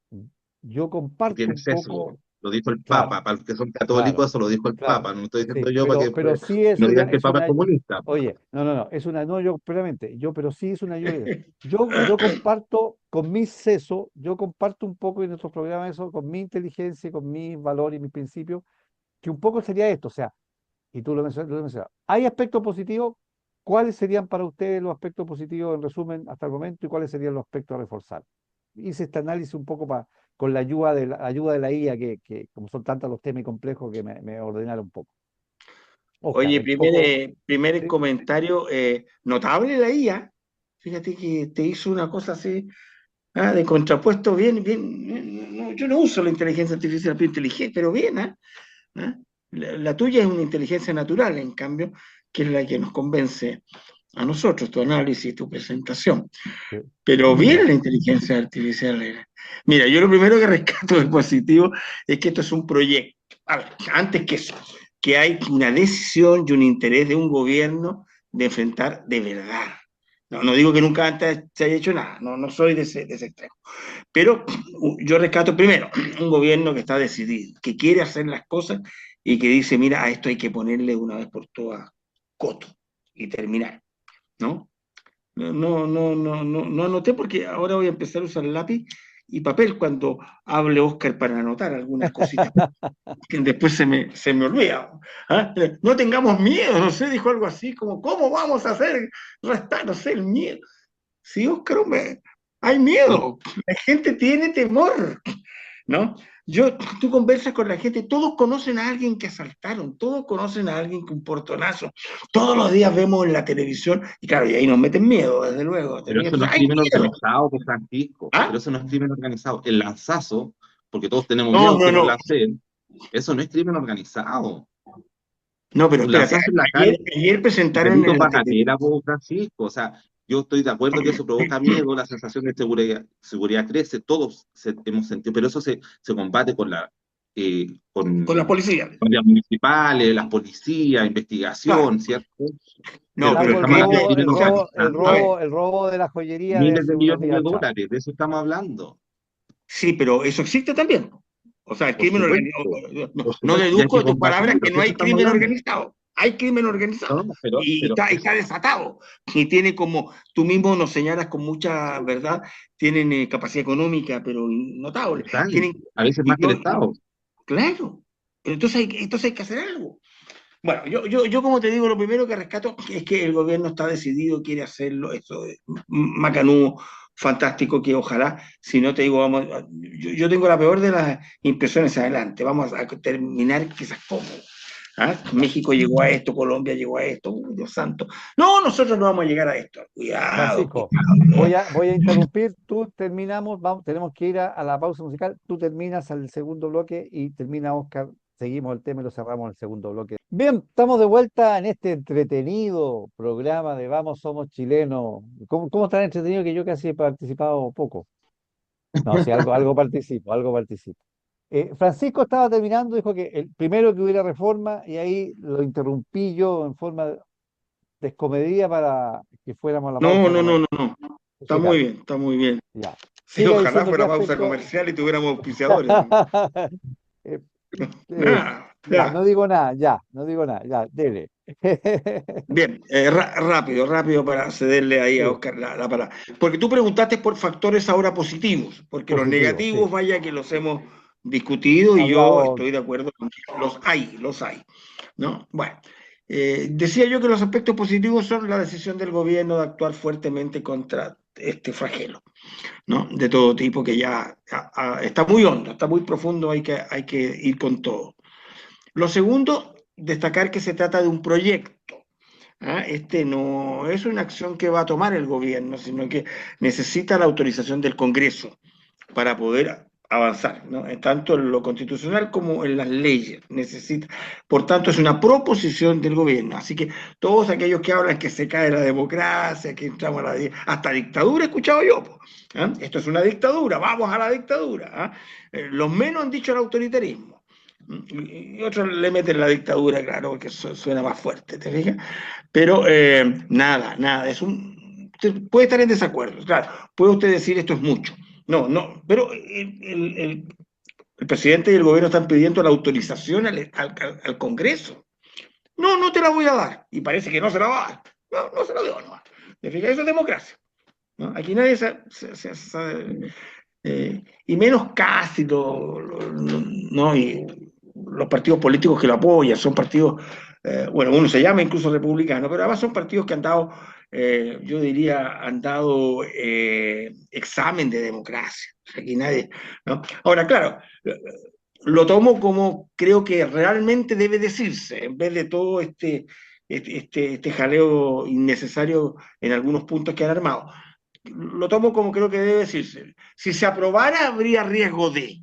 Speaker 1: yo
Speaker 3: Que
Speaker 1: comparto
Speaker 3: tiene
Speaker 1: un
Speaker 3: sesgo,
Speaker 1: poco,
Speaker 3: lo dijo el
Speaker 1: claro,
Speaker 3: Papa, para los que son
Speaker 1: claro,
Speaker 3: católicos, eso lo dijo el
Speaker 1: claro,
Speaker 3: Papa, no lo estoy diciendo
Speaker 1: sí,
Speaker 3: yo para que
Speaker 1: pero
Speaker 3: después
Speaker 1: sí es
Speaker 3: no digan que el
Speaker 1: es
Speaker 3: Papa es
Speaker 1: una,
Speaker 3: comunista.
Speaker 1: oye, no, es una, no, yo, plenamente, pero sí es una, yo comparto con mis sesos, yo comparto un poco en nuestros programas eso, con mi inteligencia, con mis valores y mis principios, que un poco sería esto, o sea, y tú lo mencionas. ¿Hay aspectos positivos? ¿Cuáles serían para ustedes los aspectos positivos en resumen hasta el momento y cuáles serían los aspectos a reforzar? Hice este análisis un poco con la ayuda de la IA, que como son tantos los temas y complejos que me ordenaron un poco. Oscar,
Speaker 2: Oye,
Speaker 1: un poco,
Speaker 2: primer
Speaker 1: ¿sí?
Speaker 2: comentario, notable la IA. Fíjate que te hizo una cosa así, de contrapuesto, bien. Yo no uso la inteligencia artificial, pero inteligente, pero bien, ¿ah? ¿Ah? La tuya es una inteligencia natural, en cambio, que es la que nos convence a nosotros, tu análisis, tu presentación.
Speaker 1: Sí.
Speaker 2: Pero bien la inteligencia artificial. Mira, yo lo primero que rescato de positivo es que esto es un proyecto. A ver, antes que eso, que hay una decisión y un interés de un gobierno de enfrentar de verdad. No digo que nunca antes se haya hecho nada, no soy de ese extremo. Pero yo rescato primero un gobierno que está decidido, que quiere hacer las cosas y que dice, mira, a esto hay que ponerle una vez por todas coto y terminar, ¿no? No anoté porque ahora voy a empezar a usar lápiz y papel cuando hable Oscar para anotar algunas cositas que después se me olvida. ¿Ah? No tengamos miedo, no sé, dijo algo así como, ¿cómo vamos a hacer restar, no sé, el miedo? Sí, Oscar, hombre, hay miedo, la gente tiene temor, ¿no? Tú conversas con la gente, todos conocen a alguien que asaltaron, todos conocen a alguien que un portonazo, todos los días vemos en la televisión, y claro, y ahí nos meten miedo, desde luego.
Speaker 3: Pero eso no
Speaker 2: Entonces,
Speaker 3: es
Speaker 2: hay
Speaker 3: crimen
Speaker 2: miedo.
Speaker 3: organizado, pues, Francisco. Pero
Speaker 2: ¿Ah?
Speaker 3: eso no es crimen organizado. El lanzazo, porque todos tenemos
Speaker 2: No,
Speaker 3: miedo
Speaker 2: no,
Speaker 3: que nos
Speaker 2: no.
Speaker 3: lancen, eso no es crimen organizado.
Speaker 2: No, pero
Speaker 3: Un
Speaker 2: espérate,
Speaker 3: lanzazo en la
Speaker 2: ayer,
Speaker 3: calle,
Speaker 2: ayer presentaron
Speaker 3: delito
Speaker 2: en la televisión.
Speaker 3: patatera, pues, Francisco. O sea, yo estoy de acuerdo que eso provoca miedo, la sensación de seguridad crece, todos hemos sentido, pero eso se combate
Speaker 2: Con la
Speaker 3: con
Speaker 2: policía.
Speaker 3: guardias municipales, las policías,
Speaker 2: Claro.
Speaker 3: investigación, ¿cierto?
Speaker 2: No,
Speaker 3: Pero
Speaker 2: pero
Speaker 1: Salvo
Speaker 3: estamos hablando de crimen
Speaker 2: a ver,
Speaker 3: organizado,
Speaker 1: el robo de la joyería de
Speaker 3: miles
Speaker 1: hace
Speaker 3: de
Speaker 1: unos
Speaker 3: millones de
Speaker 1: días atrás.
Speaker 3: dólares, de eso estamos hablando.
Speaker 2: sí, pero eso existe también. O sea, el
Speaker 3: Por
Speaker 2: crimen organizado.
Speaker 3: supuesto,
Speaker 2: No,
Speaker 3: por
Speaker 2: no
Speaker 3: supuesto, y hay
Speaker 2: deduzco
Speaker 3: que
Speaker 2: de tus palabras
Speaker 3: combatirlo,
Speaker 2: que no
Speaker 3: de eso
Speaker 2: hay
Speaker 3: estamos
Speaker 2: crimen
Speaker 3: hablando.
Speaker 2: organizado. Hay crimen
Speaker 3: No,
Speaker 2: organizado.
Speaker 3: no, pero
Speaker 2: Y está desatado. Y tiene como, tú mismo nos señalas con mucha verdad, tienen capacidad económica, pero notable.
Speaker 3: están,
Speaker 2: Tienen,
Speaker 3: a veces
Speaker 2: y
Speaker 3: más que el
Speaker 2: todo,
Speaker 3: Estado.
Speaker 2: claro. Pero entonces hay que hacer algo. Bueno, yo como te digo, lo primero que rescato es que el gobierno está decidido, quiere hacerlo, esto es macanudo, fantástico, que ojalá, si no te digo, vamos, yo tengo la peor de las impresiones adelante, vamos a terminar quizás cómodo. ¿Ah? México llegó a esto, Colombia llegó a esto, Dios santo. No, nosotros no vamos a llegar a esto. Cuidado,
Speaker 1: Francisco,
Speaker 2: cuidado.
Speaker 1: voy a interrumpir, tú terminamos, vamos, tenemos que ir a la pausa musical, tú terminas al segundo bloque y termina Oscar, seguimos el tema y lo cerramos en el segundo bloque. Bien, estamos de vuelta en este entretenido programa de Vamos, Somos Chilenos. ¿Cómo tan entretenido que yo casi he participado poco? No, sí, algo participo, algo participo. Francisco estaba terminando, dijo que el primero que hubiera reforma y ahí lo interrumpí yo en forma descomedida para que fuéramos a la
Speaker 2: No,
Speaker 1: pausa
Speaker 2: no, no, no, no. Está muy
Speaker 1: musical.
Speaker 2: bien, está muy bien.
Speaker 1: Ya.
Speaker 2: Sí,
Speaker 1: Siga
Speaker 2: ojalá
Speaker 1: diciendo qué
Speaker 2: fuera pausa
Speaker 1: aspecto.
Speaker 2: comercial y tuviéramos auspiciadores.
Speaker 1: Eh,
Speaker 2: Nada,
Speaker 1: ya, no
Speaker 2: ya.
Speaker 1: digo nada, ya, no digo nada, ya, dele.
Speaker 2: Bien, rápido, rápido para cederle ahí a
Speaker 1: Sí,
Speaker 2: Oscar la palabra. Porque tú preguntaste por factores ahora positivos, porque los
Speaker 1: positivo,
Speaker 2: negativos,
Speaker 1: sí.
Speaker 2: vaya que los hemos discutido y yo
Speaker 1: Hablado,
Speaker 2: estoy de acuerdo con que los hay, ¿no? Bueno, decía yo que los aspectos positivos son la decisión del gobierno de actuar fuertemente contra este flagelo, ¿no? De todo tipo que ya está muy hondo, está muy profundo, hay que ir con todo. Lo segundo, destacar que se trata de un proyecto. ¿Ah? Este no es una acción que va a tomar el gobierno, sino que necesita la autorización del Congreso para poder avanzar, ¿no? Tanto en lo constitucional como en las leyes. Necesita, por tanto, es una proposición del gobierno. Así que todos aquellos que hablan que se cae la democracia, que entramos a hasta dictadura, he escuchado yo. ¿Ah? Esto es una dictadura, vamos a la dictadura. ¿Ah? Los menos han dicho el autoritarismo. Y otros le meten la dictadura, claro, porque suena más fuerte, ¿te fijas? Pero nada, puede estar en desacuerdo, claro, puede usted decir esto es mucho, no, no, pero el presidente y el gobierno están pidiendo la autorización al Congreso. No, no te la voy a dar, y parece que no se la va a dar, no, no se la dio, no. ¿Te fijas? Eso es democracia, ¿no? Aquí nadie y menos casi no, y los partidos políticos que lo apoyan, son partidos, bueno, uno se llama incluso republicano, pero además son partidos que han dado, yo diría, han dado examen de democracia. Aquí nadie, ¿no? Ahora, claro, lo tomo como creo que realmente debe decirse, en vez de todo este jaleo innecesario en algunos puntos que han armado. Lo tomo como creo que debe decirse. Si se aprobara, habría riesgo de.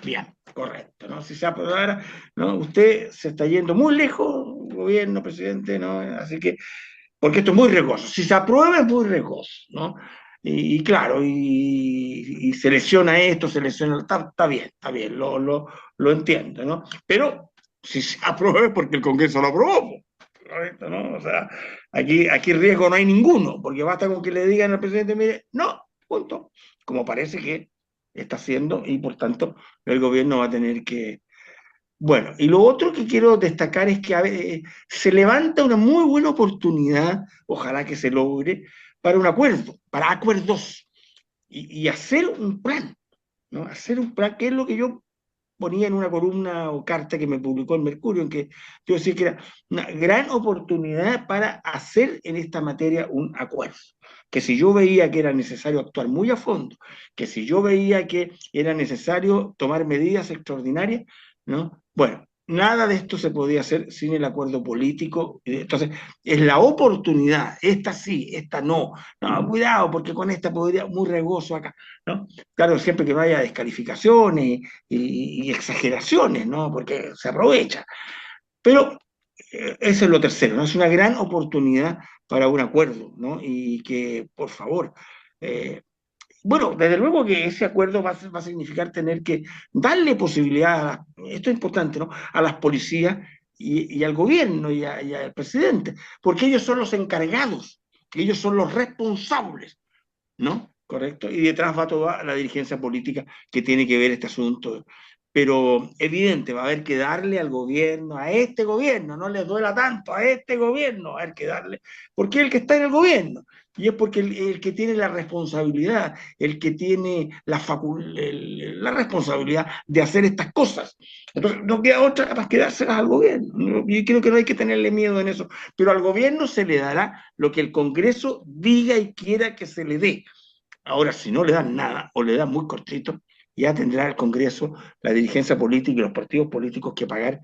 Speaker 2: Bien, correcto, ¿no? Si se aprobara, ¿no? Usted se está yendo muy lejos, gobierno, presidente, ¿no? Así que, porque esto es muy riesgoso. Si se aprueba, es muy riesgoso, ¿no? Y claro, y se lesiona esto, se lesiona, está bien, lo entiendo, ¿no? Pero si se aprueba es porque el Congreso lo aprobó, ¿correcto? ¿No? O sea, aquí riesgo no hay ninguno, porque basta con que le digan al presidente, mire, no, punto, como parece que está haciendo, y por tanto el gobierno va a tener que... Bueno, y lo otro que quiero destacar es que se levanta una muy buena oportunidad, ojalá que se logre, para un acuerdo, para acuerdos, y hacer un plan, ¿no? Hacer un plan, que es lo que yo ponía en una columna o carta que me publicó el Mercurio, en que yo decía que era una gran oportunidad para hacer en esta materia un acuerdo. Que si yo veía que era necesario actuar muy a fondo, que si yo veía que era necesario tomar medidas extraordinarias, ¿no? Bueno, nada de esto se podía hacer sin el acuerdo político. Entonces, es la oportunidad, esta sí, esta no. No, cuidado, porque con esta podría, muy regoso acá, ¿no? Claro, siempre que no haya descalificaciones y exageraciones, ¿no? Porque se aprovecha. Pero eso es lo tercero, ¿no? Es una gran oportunidad para un acuerdo, ¿no? Y que, por favor, eh, bueno, desde luego que ese acuerdo va a significar tener que darle posibilidad, esto es importante, ¿no? A las policías y al gobierno y al presidente, porque ellos son los encargados, ellos son los responsables, ¿no? Correcto. Y detrás va toda la dirigencia política que tiene que ver este asunto. Pero evidente, va a haber que darle al gobierno, a este gobierno, no les duela tanto, a este gobierno, va a haber que darle, porque es el que está en el gobierno. Y es porque el que tiene la responsabilidad, el que tiene la responsabilidad de hacer estas cosas. Entonces, no queda otra más que dárselas al gobierno. Yo creo que no hay que tenerle miedo en eso. Pero al gobierno se le dará lo que el Congreso diga y quiera que se le dé. Ahora, si no le dan nada o le dan muy cortito, ya tendrá el Congreso, la dirigencia política y los partidos políticos que pagar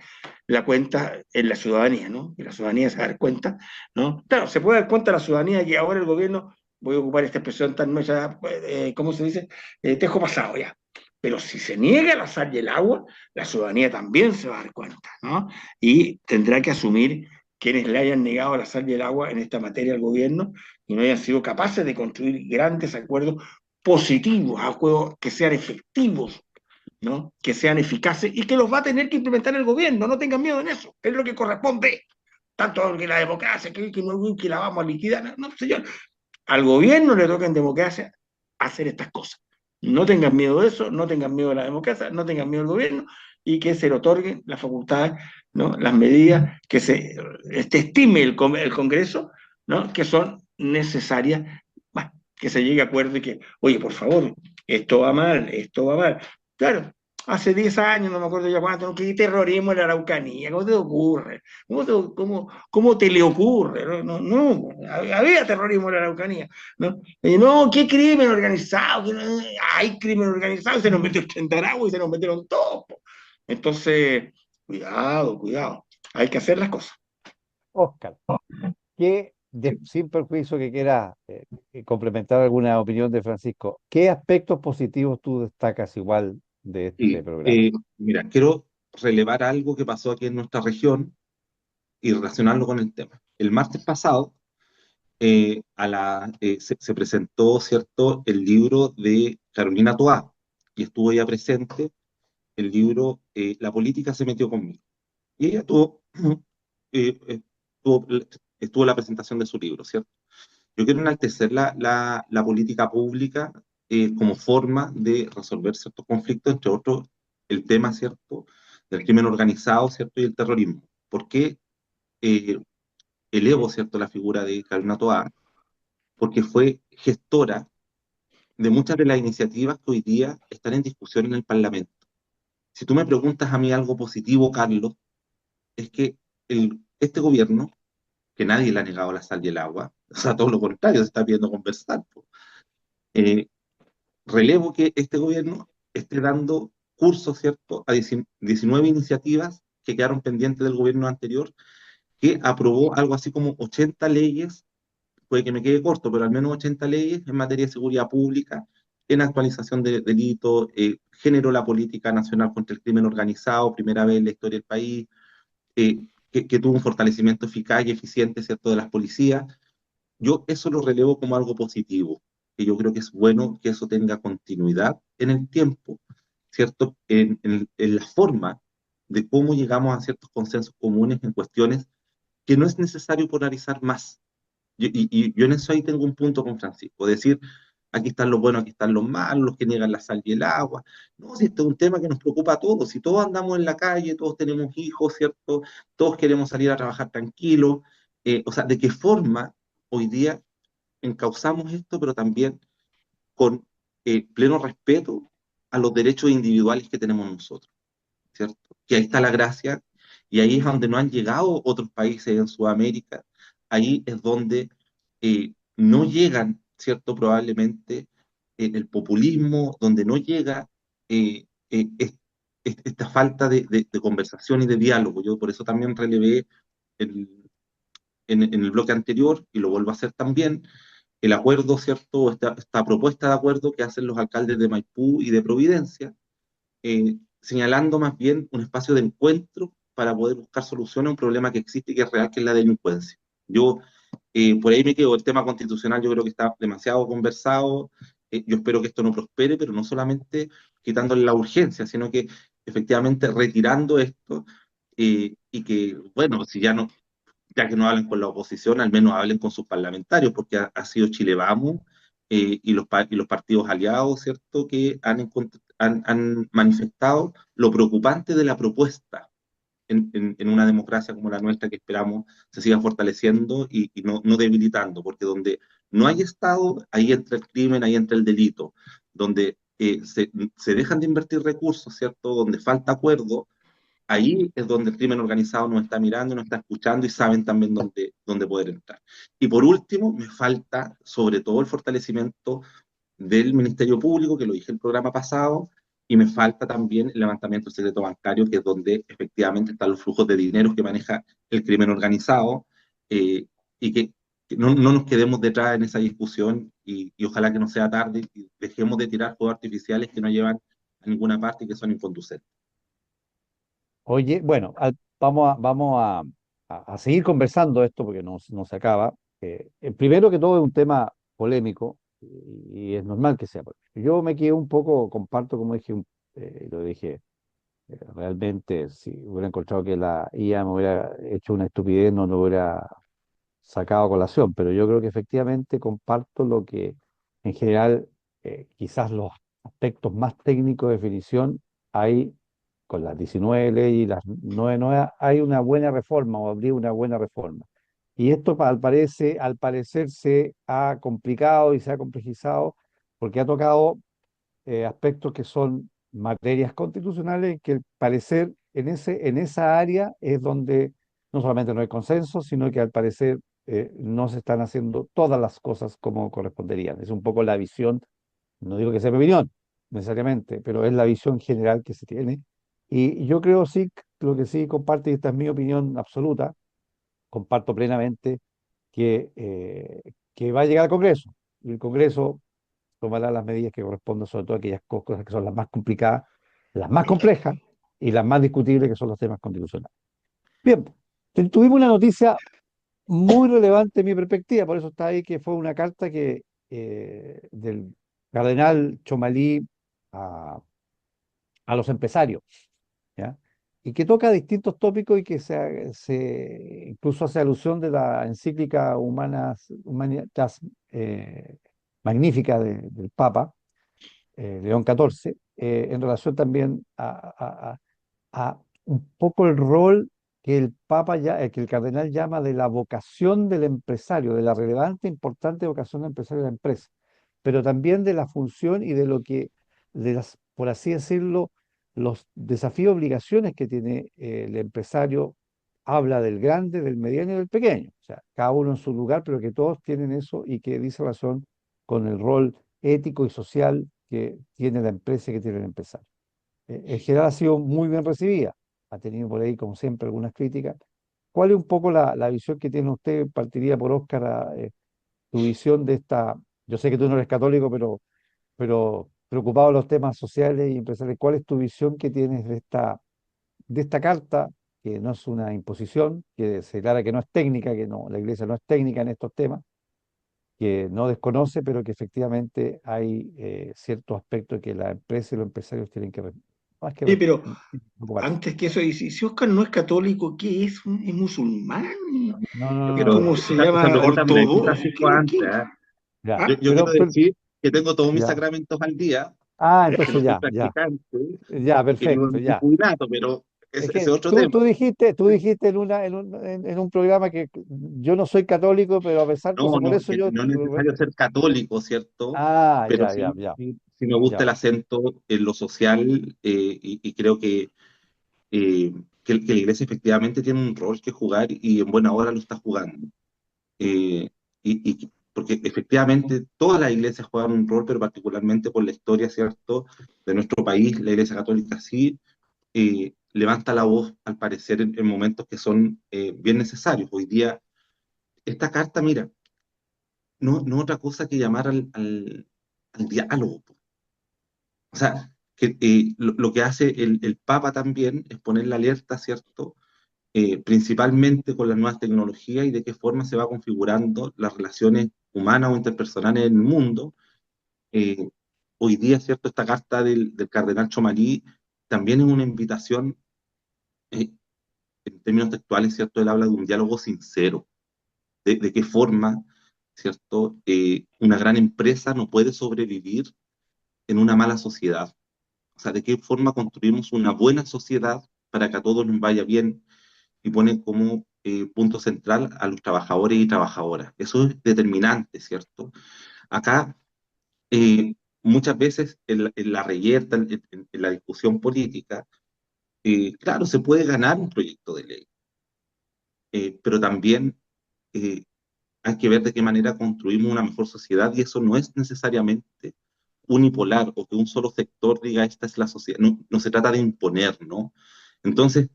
Speaker 2: la cuenta en la ciudadanía, ¿no? Y la ciudadanía se va a dar cuenta, ¿no? Claro, se puede dar cuenta la ciudadanía que ahora el gobierno, voy a ocupar esta expresión tan nueva, ¿cómo se dice? Tejo pasado ya. Pero si se niega la sal y el agua, la ciudadanía también se va a dar cuenta, ¿no? Y tendrá que asumir quienes le hayan negado la sal y el agua en esta materia al gobierno y no hayan sido capaces de construir grandes acuerdos positivos, acuerdos que sean efectivos, ¿no? Que sean eficaces y que los va a tener que implementar el gobierno. No tengan miedo en eso, es lo que corresponde. Tanto que la democracia, que la vamos a liquidar. No, no, señor. Al gobierno le toca en democracia hacer estas cosas. No tengan miedo de eso, no tengan miedo de la democracia, no tengan miedo del gobierno y que se le otorguen las facultades, ¿no? Las medidas que se estime el Congreso, ¿no? Que son necesarias, bueno, que se llegue a acuerdo y que, oye, por favor, esto va mal, esto va mal. Claro, hace 10 años, no me acuerdo ya cuánto, que terrorismo en la Araucanía, ¿cómo te ocurre? ¿Cómo te le ocurre? No, no, no, había terrorismo en la Araucanía, ¿no? Y no, ¿qué crimen organizado? Hay crimen organizado, y se nos metió Chentaragua y se nos metieron todos. Po. Entonces, cuidado, cuidado, hay que hacer las cosas.
Speaker 1: Oscar, sin perjuicio que quiera complementar alguna opinión de Francisco, ¿qué aspectos positivos tú destacas igual de este
Speaker 3: Y,
Speaker 1: programa?
Speaker 3: mira, quiero relevar algo que pasó aquí en nuestra región y relacionarlo con el tema. El martes pasado se presentó, ¿cierto?, el libro de Carolina Toá, y estuvo ella presente, el libro La política se metió conmigo. Y ella eh, eh, tuvo, estuvo la presentación de su libro, ¿cierto? Yo quiero enaltecer la política pública como forma de resolver ciertos conflictos, entre otros el tema, ¿cierto?, del crimen organizado, ¿cierto?, y el terrorismo. ¿Por qué eh, elevo, ¿cierto?, la figura de Carolina Toá? Porque fue gestora de muchas de las iniciativas que hoy día están en discusión en el Parlamento. Si tú me preguntas a mí algo positivo, Carlos, es que este gobierno, que nadie le ha negado la sal y el agua, o sea, todo lo contrario, se está pidiendo conversar. Eh, Relevo que este gobierno esté dando curso, ¿cierto?, a 19 iniciativas que quedaron pendientes del gobierno anterior, que aprobó algo así como 80 leyes, puede que me quede corto, pero al menos 80 leyes en materia de seguridad pública, en actualización de delitos, generó la política nacional contra el crimen organizado, primera vez en la historia del país, que tuvo un fortalecimiento eficaz y eficiente, ¿cierto?, de las policías. Yo eso lo relevo como algo positivo, que yo creo que es bueno que eso tenga continuidad en el tiempo, ¿cierto? En la forma de cómo llegamos a ciertos consensos comunes en cuestiones que no es necesario polarizar más. Y yo en eso ahí tengo un punto con Francisco, decir, aquí están los buenos, aquí están los malos, los que niegan la sal y el agua. No, si este es un tema que nos preocupa a todos, si todos andamos en la calle, todos tenemos hijos, ¿cierto? Todos queremos salir a trabajar tranquilos. O sea, ¿de qué forma hoy día encauzamos esto, pero también con pleno respeto a los derechos individuales que tenemos nosotros? ¿cierto? Que ahí está la gracia, y ahí es donde no han llegado otros países en Sudamérica, ahí es donde no llegan, ¿cierto? Probablemente el populismo, donde no llega esta falta de conversación y de diálogo. Yo por eso también relevé el, en el bloque anterior, y lo vuelvo a hacer también, el acuerdo, ¿cierto? Esta propuesta de acuerdo que hacen los alcaldes de Maipú y de Providencia, señalando más bien un espacio de encuentro para poder buscar soluciones a un problema que existe y que es real, que es la delincuencia. Yo por ahí me quedo. El tema constitucional yo creo que está demasiado conversado. Yo espero que esto no prospere, pero no solamente quitándole la urgencia, sino que efectivamente retirando esto, y que, bueno, si ya no, ya que no hablen con la oposición, al menos hablen con sus parlamentarios, porque ha sido Chile Vamos y los partidos aliados, ¿cierto?, que han manifestado lo preocupante de la propuesta en una democracia como la nuestra, que esperamos se siga fortaleciendo y no debilitando, porque donde no hay Estado, ahí entra el crimen, ahí entra el delito, donde se dejan de invertir recursos, ¿cierto?, donde falta acuerdo, ahí es donde el crimen organizado nos está mirando, nos está escuchando, y saben también dónde poder entrar. Y por último, me falta sobre todo el fortalecimiento del Ministerio Público, que lo dije en el programa pasado, y me falta también el levantamiento del secreto bancario, que es donde efectivamente están los flujos de dinero que maneja el crimen organizado, y que no nos quedemos detrás en esa discusión, y ojalá que no sea tarde y dejemos de tirar fuegos artificiales que no llevan a ninguna parte y que son inconducentes.
Speaker 1: Oye, bueno, vamos a seguir conversando esto porque no se acaba. Primero que todo es un tema polémico y es normal que sea polémico. Yo me quedé un poco, comparto, como dije, lo dije, realmente si hubiera encontrado que la IA me hubiera hecho una estupidez, no lo hubiera sacado a colación, pero yo creo que efectivamente comparto lo que en general, quizás los aspectos más técnicos de definición, hay con las 19 leyes y las 9 hay una buena reforma o habría una buena reforma. Y esto al parecer se ha complicado y se ha complejizado porque ha tocado aspectos que son materias constitucionales que al parecer en esa área es donde no solamente no hay consenso, sino que al parecer no se están haciendo todas las cosas como corresponderían. Es un poco la visión, no digo que sea mi opinión necesariamente, pero es la visión general que se tiene. Y yo creo sí, lo que sí comparte, y esta es mi opinión absoluta, comparto plenamente que va a llegar al Congreso. Y el Congreso tomará las medidas que corresponden, sobre todo aquellas cosas que son las más complicadas, las más complejas y las más discutibles, que son los temas constitucionales. Bien, tuvimos una noticia muy relevante en mi perspectiva, por eso está ahí, que fue una carta del cardenal Chomalí a, a los empresarios, ¿ya? Y que toca distintos tópicos y que incluso hace alusión de la encíclica Humanitas Magnífica del Papa, León XIV, en relación también a un poco el rol que el Papa que el cardenal llama de la vocación del empresario, de la relevante, importante vocación del empresario de la empresa, pero también de la función y de lo que, por así decirlo, los desafíos, obligaciones que tiene el empresario. Habla del grande, del mediano y del pequeño, o sea, cada uno en su lugar, pero que todos tienen eso y que dice razón con el rol ético y social que tiene la empresa y que tiene el empresario. En general ha sido muy bien recibida, ha tenido por ahí, como siempre, algunas críticas. ¿Cuál es un poco la visión que tiene usted? Partiría por Óscar, tu visión de esta, yo sé que tú no eres católico, pero preocupado de los temas sociales y empresariales, ¿cuál es tu visión que tienes de esta carta, que no es una imposición, que se declara que no es técnica, que no, la Iglesia no es técnica en estos temas, que no desconoce, pero que efectivamente hay ciertos aspectos que la empresa y los empresarios tienen que, más que
Speaker 2: Sí, pero
Speaker 1: preocuparse?
Speaker 2: antes que eso, y si Oscar no es católico, ¿qué es? ¿Es musulmán?
Speaker 1: No, no,
Speaker 3: Yo
Speaker 1: no,
Speaker 3: quiero,
Speaker 1: no,
Speaker 2: ¿Cómo
Speaker 1: no.
Speaker 2: se
Speaker 3: esa
Speaker 2: llama?
Speaker 3: pregunta me la hizo
Speaker 2: ¿Ortodoxo?
Speaker 3: Francisco antes, ¿eh?
Speaker 1: Ya,
Speaker 3: Yo quiero
Speaker 1: pero,
Speaker 3: decir que tengo todos mis
Speaker 1: ya.
Speaker 3: sacramentos al día, que no
Speaker 1: Entonces
Speaker 3: soy
Speaker 1: ya,
Speaker 3: practicante
Speaker 1: ya,
Speaker 3: y que vivo
Speaker 1: perfecto,
Speaker 3: en un
Speaker 1: ya.
Speaker 3: jubilato, pero
Speaker 1: Es
Speaker 3: ese es
Speaker 1: que
Speaker 3: otro
Speaker 1: tú
Speaker 3: tema.
Speaker 1: dijiste en un programa que yo no soy católico, pero a pesar,
Speaker 3: No,
Speaker 1: entonces por
Speaker 3: no,
Speaker 1: eso
Speaker 3: que
Speaker 1: yo,
Speaker 3: no es necesario ser católico, ¿cierto? Pero
Speaker 1: ya,
Speaker 3: sí, sí me gusta
Speaker 1: ya.
Speaker 3: el acento en lo social, y creo que eh, que la iglesia efectivamente tiene un rol que jugar y en buena hora lo está jugando. Eh, porque efectivamente todas las iglesias juegan un rol, pero particularmente por la historia, ¿cierto?, de nuestro país, la Iglesia Católica sí levanta la voz, al parecer, en momentos que son bien necesarios. Hoy día, esta carta, mira, no otra cosa que llamar al diálogo. O sea, que, lo que hace el Papa también es poner la alerta, ¿cierto? Principalmente con las nuevas tecnologías y de qué forma se va configurando las relaciones humanas o interpersonales en el mundo. Eh, Hoy día, ¿cierto? Esta carta del cardenal Chomalí también es una invitación, eh, en términos textuales, ¿cierto? Él habla de un diálogo sincero, de qué forma, ¿cierto? Una gran empresa no puede sobrevivir en una mala sociedad. O sea, de qué forma construimos una buena sociedad para que a todos nos vaya bien y pone como punto central a los trabajadores y trabajadoras. Eso es determinante, ¿cierto? Acá, muchas veces en la reyerta, en la discusión política, claro, se puede ganar un proyecto de ley, pero también eh, hay que ver de qué manera construimos una mejor sociedad y eso no es necesariamente unipolar o que un solo sector diga esta es la sociedad. No, no se trata de imponer, ¿no? Entonces,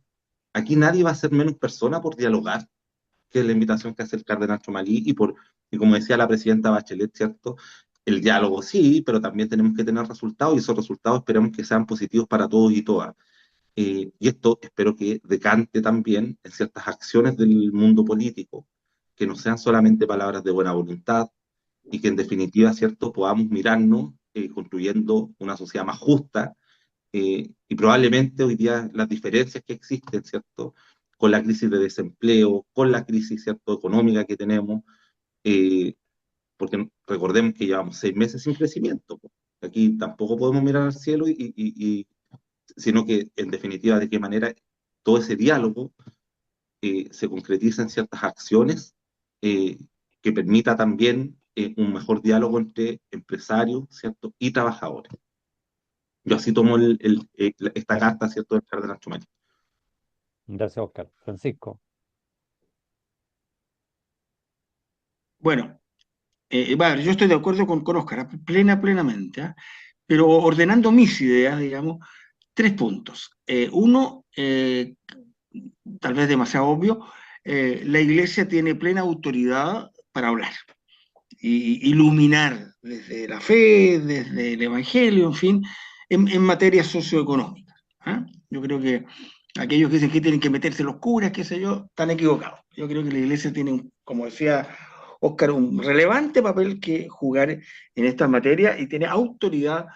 Speaker 3: aquí nadie va a ser menos persona por dialogar, que es la invitación que hace el cardenal Chomalí, y como decía la presidenta Bachelet, ¿cierto? El diálogo sí, pero también tenemos que tener resultados y esos resultados esperemos que sean positivos para todos y todas. Y esto espero que decante también en ciertas acciones del mundo político, que no sean solamente palabras de buena voluntad y que en definitiva, ¿cierto?, podamos mirarnos construyendo una sociedad más justa y probablemente hoy día las diferencias que existen, ¿cierto?, con la crisis de desempleo, con la crisis, ¿cierto?, económica que tenemos, eh, porque recordemos que llevamos 6 meses sin crecimiento. Po. Aquí tampoco podemos mirar al cielo, sino que en definitiva de qué manera todo ese diálogo se concretiza en ciertas acciones eh, que permita también un mejor diálogo entre empresarios, ¿cierto?, y trabajadores. Yo así tomo esta
Speaker 1: Bueno,
Speaker 3: carta, ¿cierto?, del cardenal Chumani.
Speaker 1: gracias, Oscar. Francisco.
Speaker 2: Bueno, bueno, yo estoy de acuerdo con Oscar, plenamente, ¿ah? Pero ordenando mis ideas, digamos, tres puntos. Uno, tal vez demasiado obvio, la iglesia tiene plena autoridad para hablar y iluminar desde la fe, desde el evangelio, en fin, en materia socioeconómica. ¿Ah? Yo creo que aquellos que dicen que tienen que meterse los curas, qué sé yo, están equivocados. Yo creo que la iglesia tiene, como decía Oscar, un relevante papel que jugar en estas materias y tiene autoridad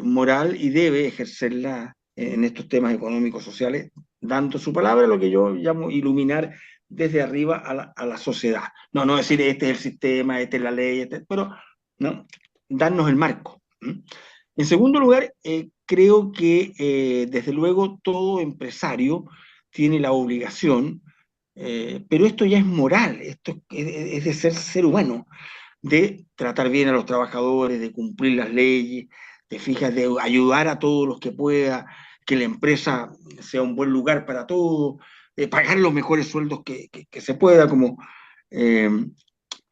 Speaker 2: moral y debe ejercerla en estos temas económicos, sociales, dando su palabra, lo que yo llamo iluminar desde arriba a la sociedad. No, no decir este es el sistema, esta es la ley, pero no, darnos el marco. ¿Mm? En segundo lugar, creo que desde luego todo empresario tiene la obligación, pero esto ya es moral, esto es de ser humano, de tratar bien a los trabajadores, de cumplir las leyes, de fijas, de ayudar a todos los que pueda, que la empresa sea un buen lugar para todos, de pagar los mejores sueldos que se pueda, como eh,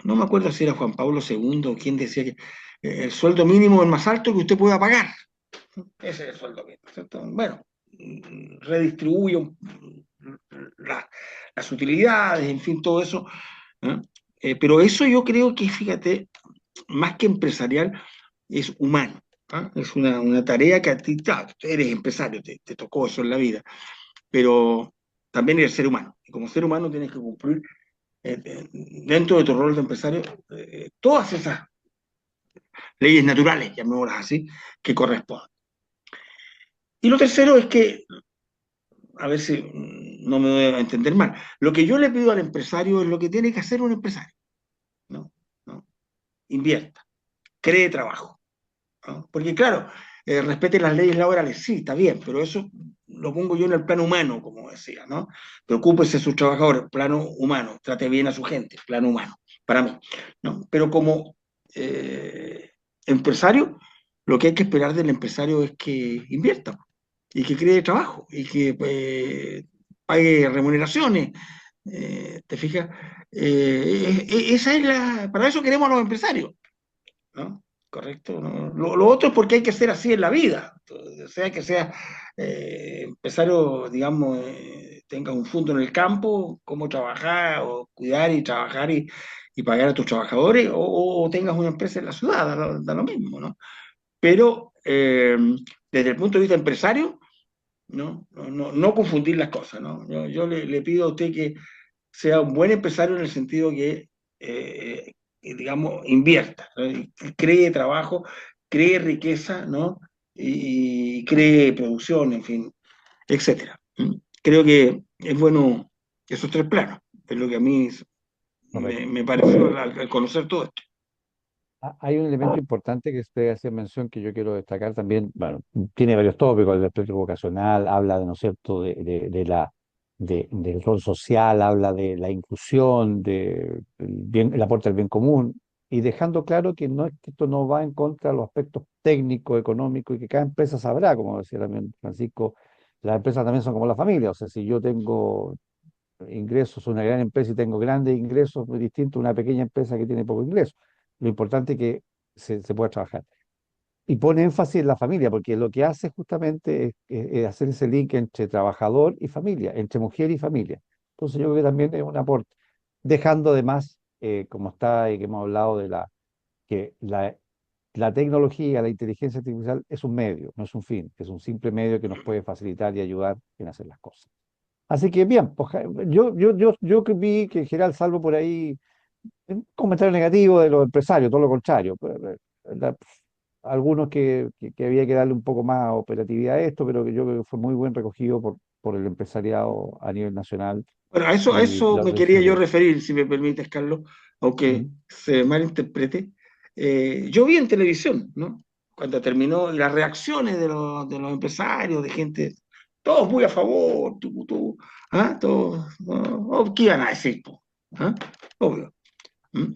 Speaker 2: no me acuerdo si era Juan Pablo II o quien decía que el sueldo mínimo es el más alto que usted pueda pagar. Ese es el sueldo mínimo, ¿cierto? Bueno, redistribuye la, las utilidades, en fin, todo eso. ¿Eh? Pero eso yo creo que, fíjate, más que empresarial, es humano. ¿Ah? Es una tarea que a ti, claro, eres empresario, te tocó eso en la vida, pero también eres ser humano. Y como ser humano tienes que cumplir dentro de tu rol de empresario todas esas leyes naturales, llamémoslas así, que corresponden. Y lo tercero es que, a ver si no me voy a entender mal, lo que yo le pido al empresario es lo que tiene que hacer un empresario. ¿No? ¿No? Invierta, cree trabajo. ¿No? Porque claro, respete las leyes laborales, sí, está bien, pero eso lo pongo yo en el plano humano, como decía, ¿no? Preocúpese de sus trabajadores, plano humano, trate bien a su gente, plano humano, para mí, ¿no? Pero como empresario, lo que hay que esperar del empresario es que invierta. y que cree trabajo y que pague remuneraciones. ¿Te fijas? Esa es para eso queremos a los empresarios, ¿no? Correcto, ¿no? Lo otro es porque hay que ser así en la vida, o sea, que sea empresario, digamos, tenga un fondo en el campo, cómo trabajar o cuidar y trabajar y pagar a tus trabajadores, o tengas una empresa en la ciudad, da lo mismo, ¿no? Pero desde el punto de vista empresario, no confundir las cosas, ¿no? Yo le pido a usted que sea un buen empresario en el sentido digamos, invierta, ¿no? Y cree trabajo, cree riqueza, ¿no? Y cree producción, en fin, etcétera. ¿Mm? Creo que es bueno esos tres planos, es lo que a mí
Speaker 1: Correcto.
Speaker 2: me pareció al conocer todo esto.
Speaker 1: Hay un elemento importante que usted hacía mención que yo quiero destacar también. Bueno, tiene varios tópicos, el aspecto vocacional, habla de, ¿no es cierto?, del rol social, habla de la inclusión, el aporte al bien común, y dejando claro que no es que esto no va en contra de los aspectos técnicos, económicos, y que cada empresa sabrá, como decía también Francisco, las empresas también son como la familia. O sea, si yo tengo ingresos, una gran empresa y tengo grandes ingresos, muy distinto a una pequeña empresa que tiene poco ingreso. Lo importante es que se pueda trabajar. Y pone énfasis en la familia, porque lo que hace justamente es hacer ese link entre trabajador y familia, entre mujer y familia. Entonces yo creo que también es un aporte, dejando además, como está y que hemos hablado que la tecnología, la inteligencia artificial es un medio, no es un fin, es un simple medio que nos puede facilitar y ayudar en hacer las cosas. Así que bien, pues, yo que vi que en general, salvo por ahí un comentario negativo de los empresarios, todo lo contrario. Pues, la- algunos que había que darle un poco más operatividad a esto, pero que yo creo que fue muy buen recogido por el empresariado a nivel nacional
Speaker 2: Bueno, a
Speaker 1: y
Speaker 2: eso
Speaker 1: la
Speaker 2: me quería
Speaker 1: atención
Speaker 2: yo
Speaker 1: de...
Speaker 2: referir, si me permites, Carlos, aunque
Speaker 1: ¿Mm?
Speaker 2: se malinterprete. Yo vi en televisión, ¿no? Cuando terminó, y las reacciones de los empresarios, de gente, todos muy a favor, ¿ah? Todos, ¿no? Oh, ¿qué iban a decir, po? ¿Ah? Obvio. ¿Mm?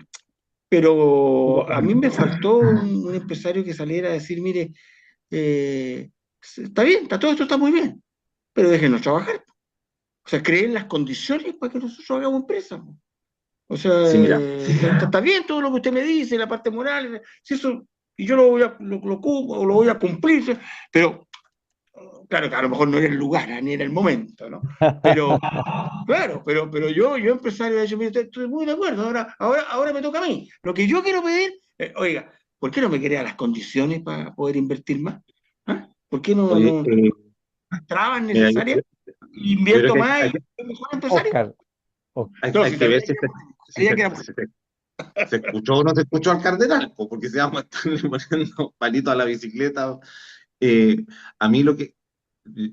Speaker 2: Pero a mí me faltó un empresario que saliera a decir, mire, eh, está bien, todo esto está muy bien, pero déjenos trabajar. O sea, creen las condiciones para que nosotros hagamos empresa. O sea,
Speaker 3: Sí, mira,
Speaker 2: está bien todo lo que usted me dice, la parte moral, si eso, y yo lo voy a cumplir, ¿sí? Pero claro que a lo mejor no era el lugar, ni era el momento, ¿no? Pero, claro, pero yo empresario, he dicho, mire, estoy muy de acuerdo, ahora me toca a mí. Lo que yo quiero pedir, oiga, ¿por qué no me crea las condiciones para poder invertir más? ¿Ah? ¿Por qué
Speaker 3: oye,
Speaker 2: no trabas
Speaker 3: mira,
Speaker 2: necesarias?
Speaker 3: yo creo
Speaker 2: Invierto
Speaker 3: que
Speaker 2: más y soy mejor empresario.
Speaker 1: Oscar, Oscar,
Speaker 2: No,
Speaker 3: hay
Speaker 2: si
Speaker 3: que ver
Speaker 2: sabía
Speaker 3: si
Speaker 2: que era
Speaker 3: se,
Speaker 2: polémico,
Speaker 3: si
Speaker 2: sabía
Speaker 3: se,
Speaker 2: que era
Speaker 3: si
Speaker 2: polémico.
Speaker 3: se escuchó o no se escuchó al cardenal, po, porque si vamos a estarle poniendo palito a la bicicleta. eh, a mí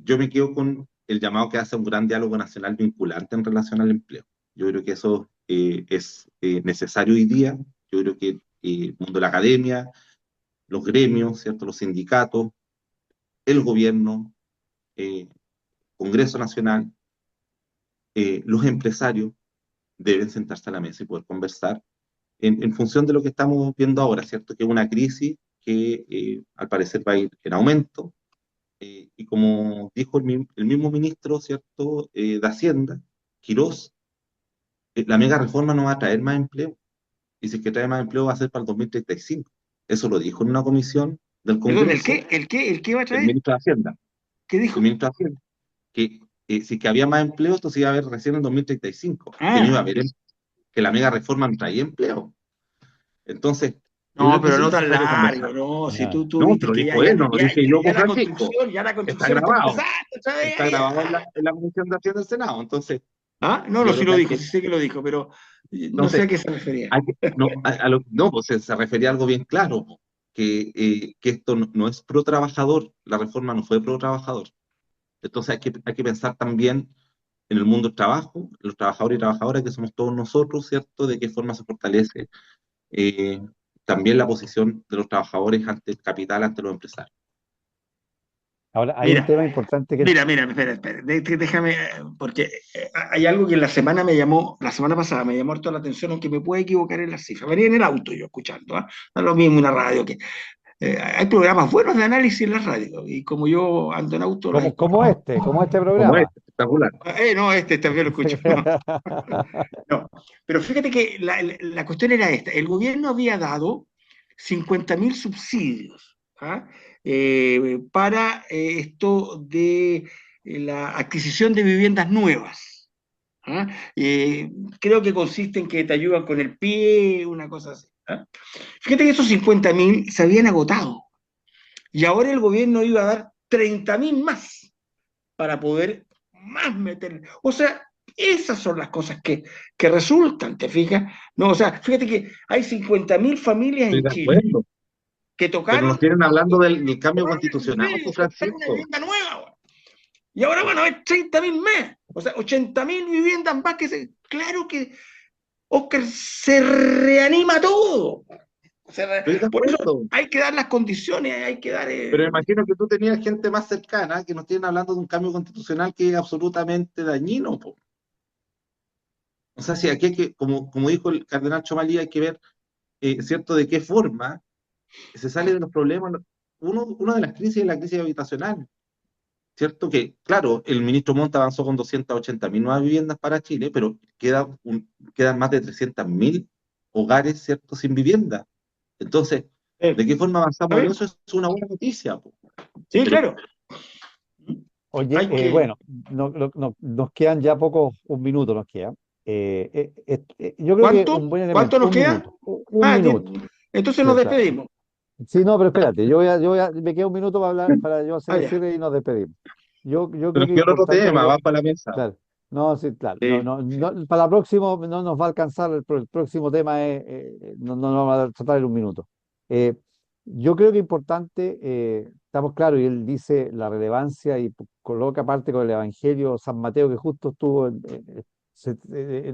Speaker 3: yo me quedo con el llamado que hace un gran diálogo nacional vinculante en relación al empleo. Yo creo que eso es necesario hoy día. Yo creo que el mundo de la academia, los gremios, ¿cierto? Los sindicatos, el gobierno, eh, Congreso Nacional, los empresarios deben sentarse a la mesa y poder conversar en función de lo que estamos viendo ahora, ¿cierto? Que es una crisis que al parecer va a ir en aumento. Y como dijo el mismo ministro, ¿cierto? De Hacienda, Quirós, la mega reforma no va a traer más empleo. Y si es que trae más empleo va a ser para el 2035. Eso lo dijo en una comisión del
Speaker 2: Perdón,
Speaker 3: Congreso
Speaker 2: el qué va a
Speaker 3: el
Speaker 2: traer?
Speaker 3: ministro de Hacienda.
Speaker 2: ¿Qué
Speaker 3: El
Speaker 2: dijo?
Speaker 3: ministro de Hacienda, que si es que había más empleo, esto se iba a ver recién en 2035, que no iba a
Speaker 2: Ah,
Speaker 3: haber, que la mega reforma no traía empleo. Entonces, yo
Speaker 2: no,
Speaker 3: creo que
Speaker 2: pero
Speaker 3: eso es
Speaker 2: no tan
Speaker 3: necesario conversar.
Speaker 2: largo, no. Si
Speaker 1: no.
Speaker 2: tú
Speaker 3: No,
Speaker 2: viste
Speaker 3: pero lo
Speaker 2: que
Speaker 3: dijo él, no lo dije yo con Francisco.
Speaker 2: ya la
Speaker 3: Está
Speaker 2: construcción está
Speaker 3: grabado.
Speaker 2: empezando otra vez
Speaker 3: Está
Speaker 2: ahí.
Speaker 3: grabado en
Speaker 2: Ah.
Speaker 3: la Comisión de Hacienda del Senado. Entonces,
Speaker 2: Ah, no,
Speaker 3: yo
Speaker 2: sí
Speaker 3: creo
Speaker 2: lo
Speaker 3: que hay
Speaker 2: dijo,
Speaker 3: que,
Speaker 2: sí sé que lo dijo, pero no sé
Speaker 3: entonces,
Speaker 2: a qué se refería.
Speaker 3: no, no, pues se refería a algo bien claro, po, que esto no es pro trabajador, la reforma no fue pro trabajador. Entonces hay que pensar también en el mundo del trabajo, los trabajadores y trabajadoras que somos todos nosotros, ¿cierto? De qué forma se fortalece eh, también la posición de los trabajadores ante el capital, ante los empresarios.
Speaker 1: Ahora, hay un
Speaker 2: Mira,
Speaker 1: tema importante que...
Speaker 2: espera, déjame, porque hay algo que la semana pasada me llamó harto la atención, aunque me puede equivocar en las cifras. Venía en el auto yo escuchando, ¿ah? No es lo mismo una radio que. hay programas buenos de análisis en la radio, y como yo ando en auto, los escucho.
Speaker 1: Como este
Speaker 3: Como
Speaker 1: programa.
Speaker 3: este, espectacular.
Speaker 2: No, este también lo escucho. No, no. Pero fíjate que la cuestión era esta. El gobierno había dado 50.000 subsidios, ¿ah? Para esto de la adquisición de viviendas nuevas. ¿Ah? Creo que consiste en que te ayudan con el pie, una cosa así. ¿Ah? Fíjate que esos 50.000 se habían agotado y ahora el gobierno iba a dar 30.000 más para poder más meter. O sea, esas son las cosas que resultan, ¿te fijas? No, o sea, fíjate que hay 50.000 familias
Speaker 3: Estoy
Speaker 2: en
Speaker 3: de
Speaker 2: Chile
Speaker 3: acuerdo.
Speaker 2: que
Speaker 3: Pero nos
Speaker 2: tocaron
Speaker 3: tienen hablando del cambio
Speaker 2: tocaron el
Speaker 3: constitucional,
Speaker 2: criterio
Speaker 3: pues,
Speaker 2: de comprar una
Speaker 3: Francisco.
Speaker 2: vivienda nueva, güey. Y ahora van a haber 30.000 más. O sea, 80.000 viviendas más que se. Claro que Oscar se reanima todo.
Speaker 3: Estoy de
Speaker 2: Por eso
Speaker 3: acuerdo.
Speaker 2: hay que dar las condiciones, hay que dar.
Speaker 3: Pero imagino que tú tenías gente más cercana que nos tienen hablando de un cambio constitucional que es absolutamente dañino, po. O sea, si aquí hay que, como dijo el cardenal Chomalí, hay que ver, ¿cierto?, de qué forma se sale de los problemas. Una de las crisis es la crisis habitacional, ¿cierto? Que, claro, el ministro Montt avanzó con 280.000 nuevas viviendas para Chile, pero quedan más de 300.000 hogares, ¿cierto?, sin vivienda. Entonces, ¿de qué forma
Speaker 2: ¿Está
Speaker 3: avanzamos en
Speaker 2: bien?
Speaker 3: eso? Es una buena noticia, po.
Speaker 2: Sí,
Speaker 3: Pero,
Speaker 2: claro.
Speaker 1: Oye,
Speaker 2: Hay que.
Speaker 1: bueno, nos quedan ya pocos, un minuto nos queda. Yo creo que
Speaker 2: ¿Cuánto?
Speaker 1: un buen
Speaker 2: ¿Cuánto
Speaker 1: elemento,
Speaker 2: nos
Speaker 1: un
Speaker 2: queda?
Speaker 1: minuto, un
Speaker 2: Ah,
Speaker 1: minuto.
Speaker 2: entonces
Speaker 1: Sí,
Speaker 2: nos
Speaker 1: o sea,
Speaker 2: despedimos.
Speaker 1: sí, no, pero espérate, me queda un minuto para hablar, para yo hacer
Speaker 2: Ah,
Speaker 1: el
Speaker 2: ya.
Speaker 1: cierre y nos despedimos. Yo creo
Speaker 3: pero
Speaker 1: que es
Speaker 3: ¿qué otro
Speaker 1: importante
Speaker 3: tema va para la mesa?
Speaker 1: claro, no, sí, claro,
Speaker 2: Sí.
Speaker 1: para el próximo no nos va a alcanzar, el próximo tema no nos va a tratar en un minuto. Eh, yo creo que es importante, estamos claros, y él dice la relevancia y coloca parte con el Evangelio San Mateo, que justo estuvo,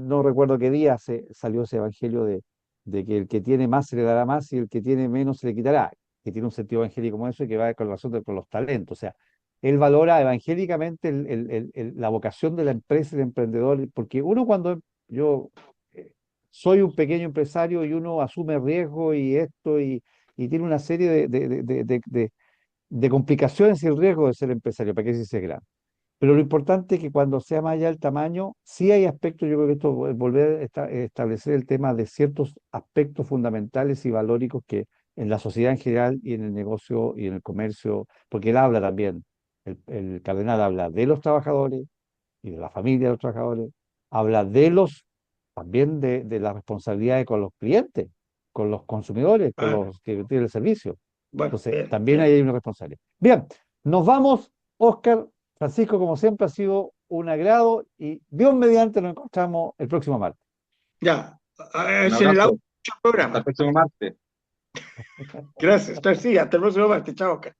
Speaker 1: no recuerdo qué día salió ese Evangelio de que el que tiene más se le dará más y el que tiene menos se le quitará, que tiene un sentido evangélico como eso y que va con razón con los talentos. O sea, él valora evangélicamente la vocación de la empresa y del emprendedor, porque uno yo eh, soy un pequeño empresario y uno asume riesgo y esto y tiene una serie de complicaciones y el riesgo de ser empresario, para que se sea grande. Pero lo importante es que cuando sea más allá el tamaño, sí hay aspectos, yo creo que esto, volver a establecer el tema de ciertos aspectos fundamentales y valóricos que en la sociedad en general y en el negocio y en el comercio, porque él habla también, el cardenal habla de los trabajadores y de la familia de los trabajadores, habla también de las responsabilidades con los clientes, con los consumidores, con
Speaker 2: Ah,
Speaker 1: los que tienen el servicio.
Speaker 2: bueno,
Speaker 1: Entonces,
Speaker 2: bien,
Speaker 1: también ahí
Speaker 2: bien.
Speaker 1: hay una responsabilidad. Bien, nos vamos, Oscar. Francisco, como siempre, ha sido un agrado y Dios mediante nos encontramos el próximo martes.
Speaker 2: Ya.
Speaker 3: Un
Speaker 2: Es en el audio
Speaker 3: abrazo.
Speaker 2: del
Speaker 3: Hasta el
Speaker 2: programa.
Speaker 3: próximo martes.
Speaker 2: Gracias. Sí, hasta el próximo martes. Chao, Oscar.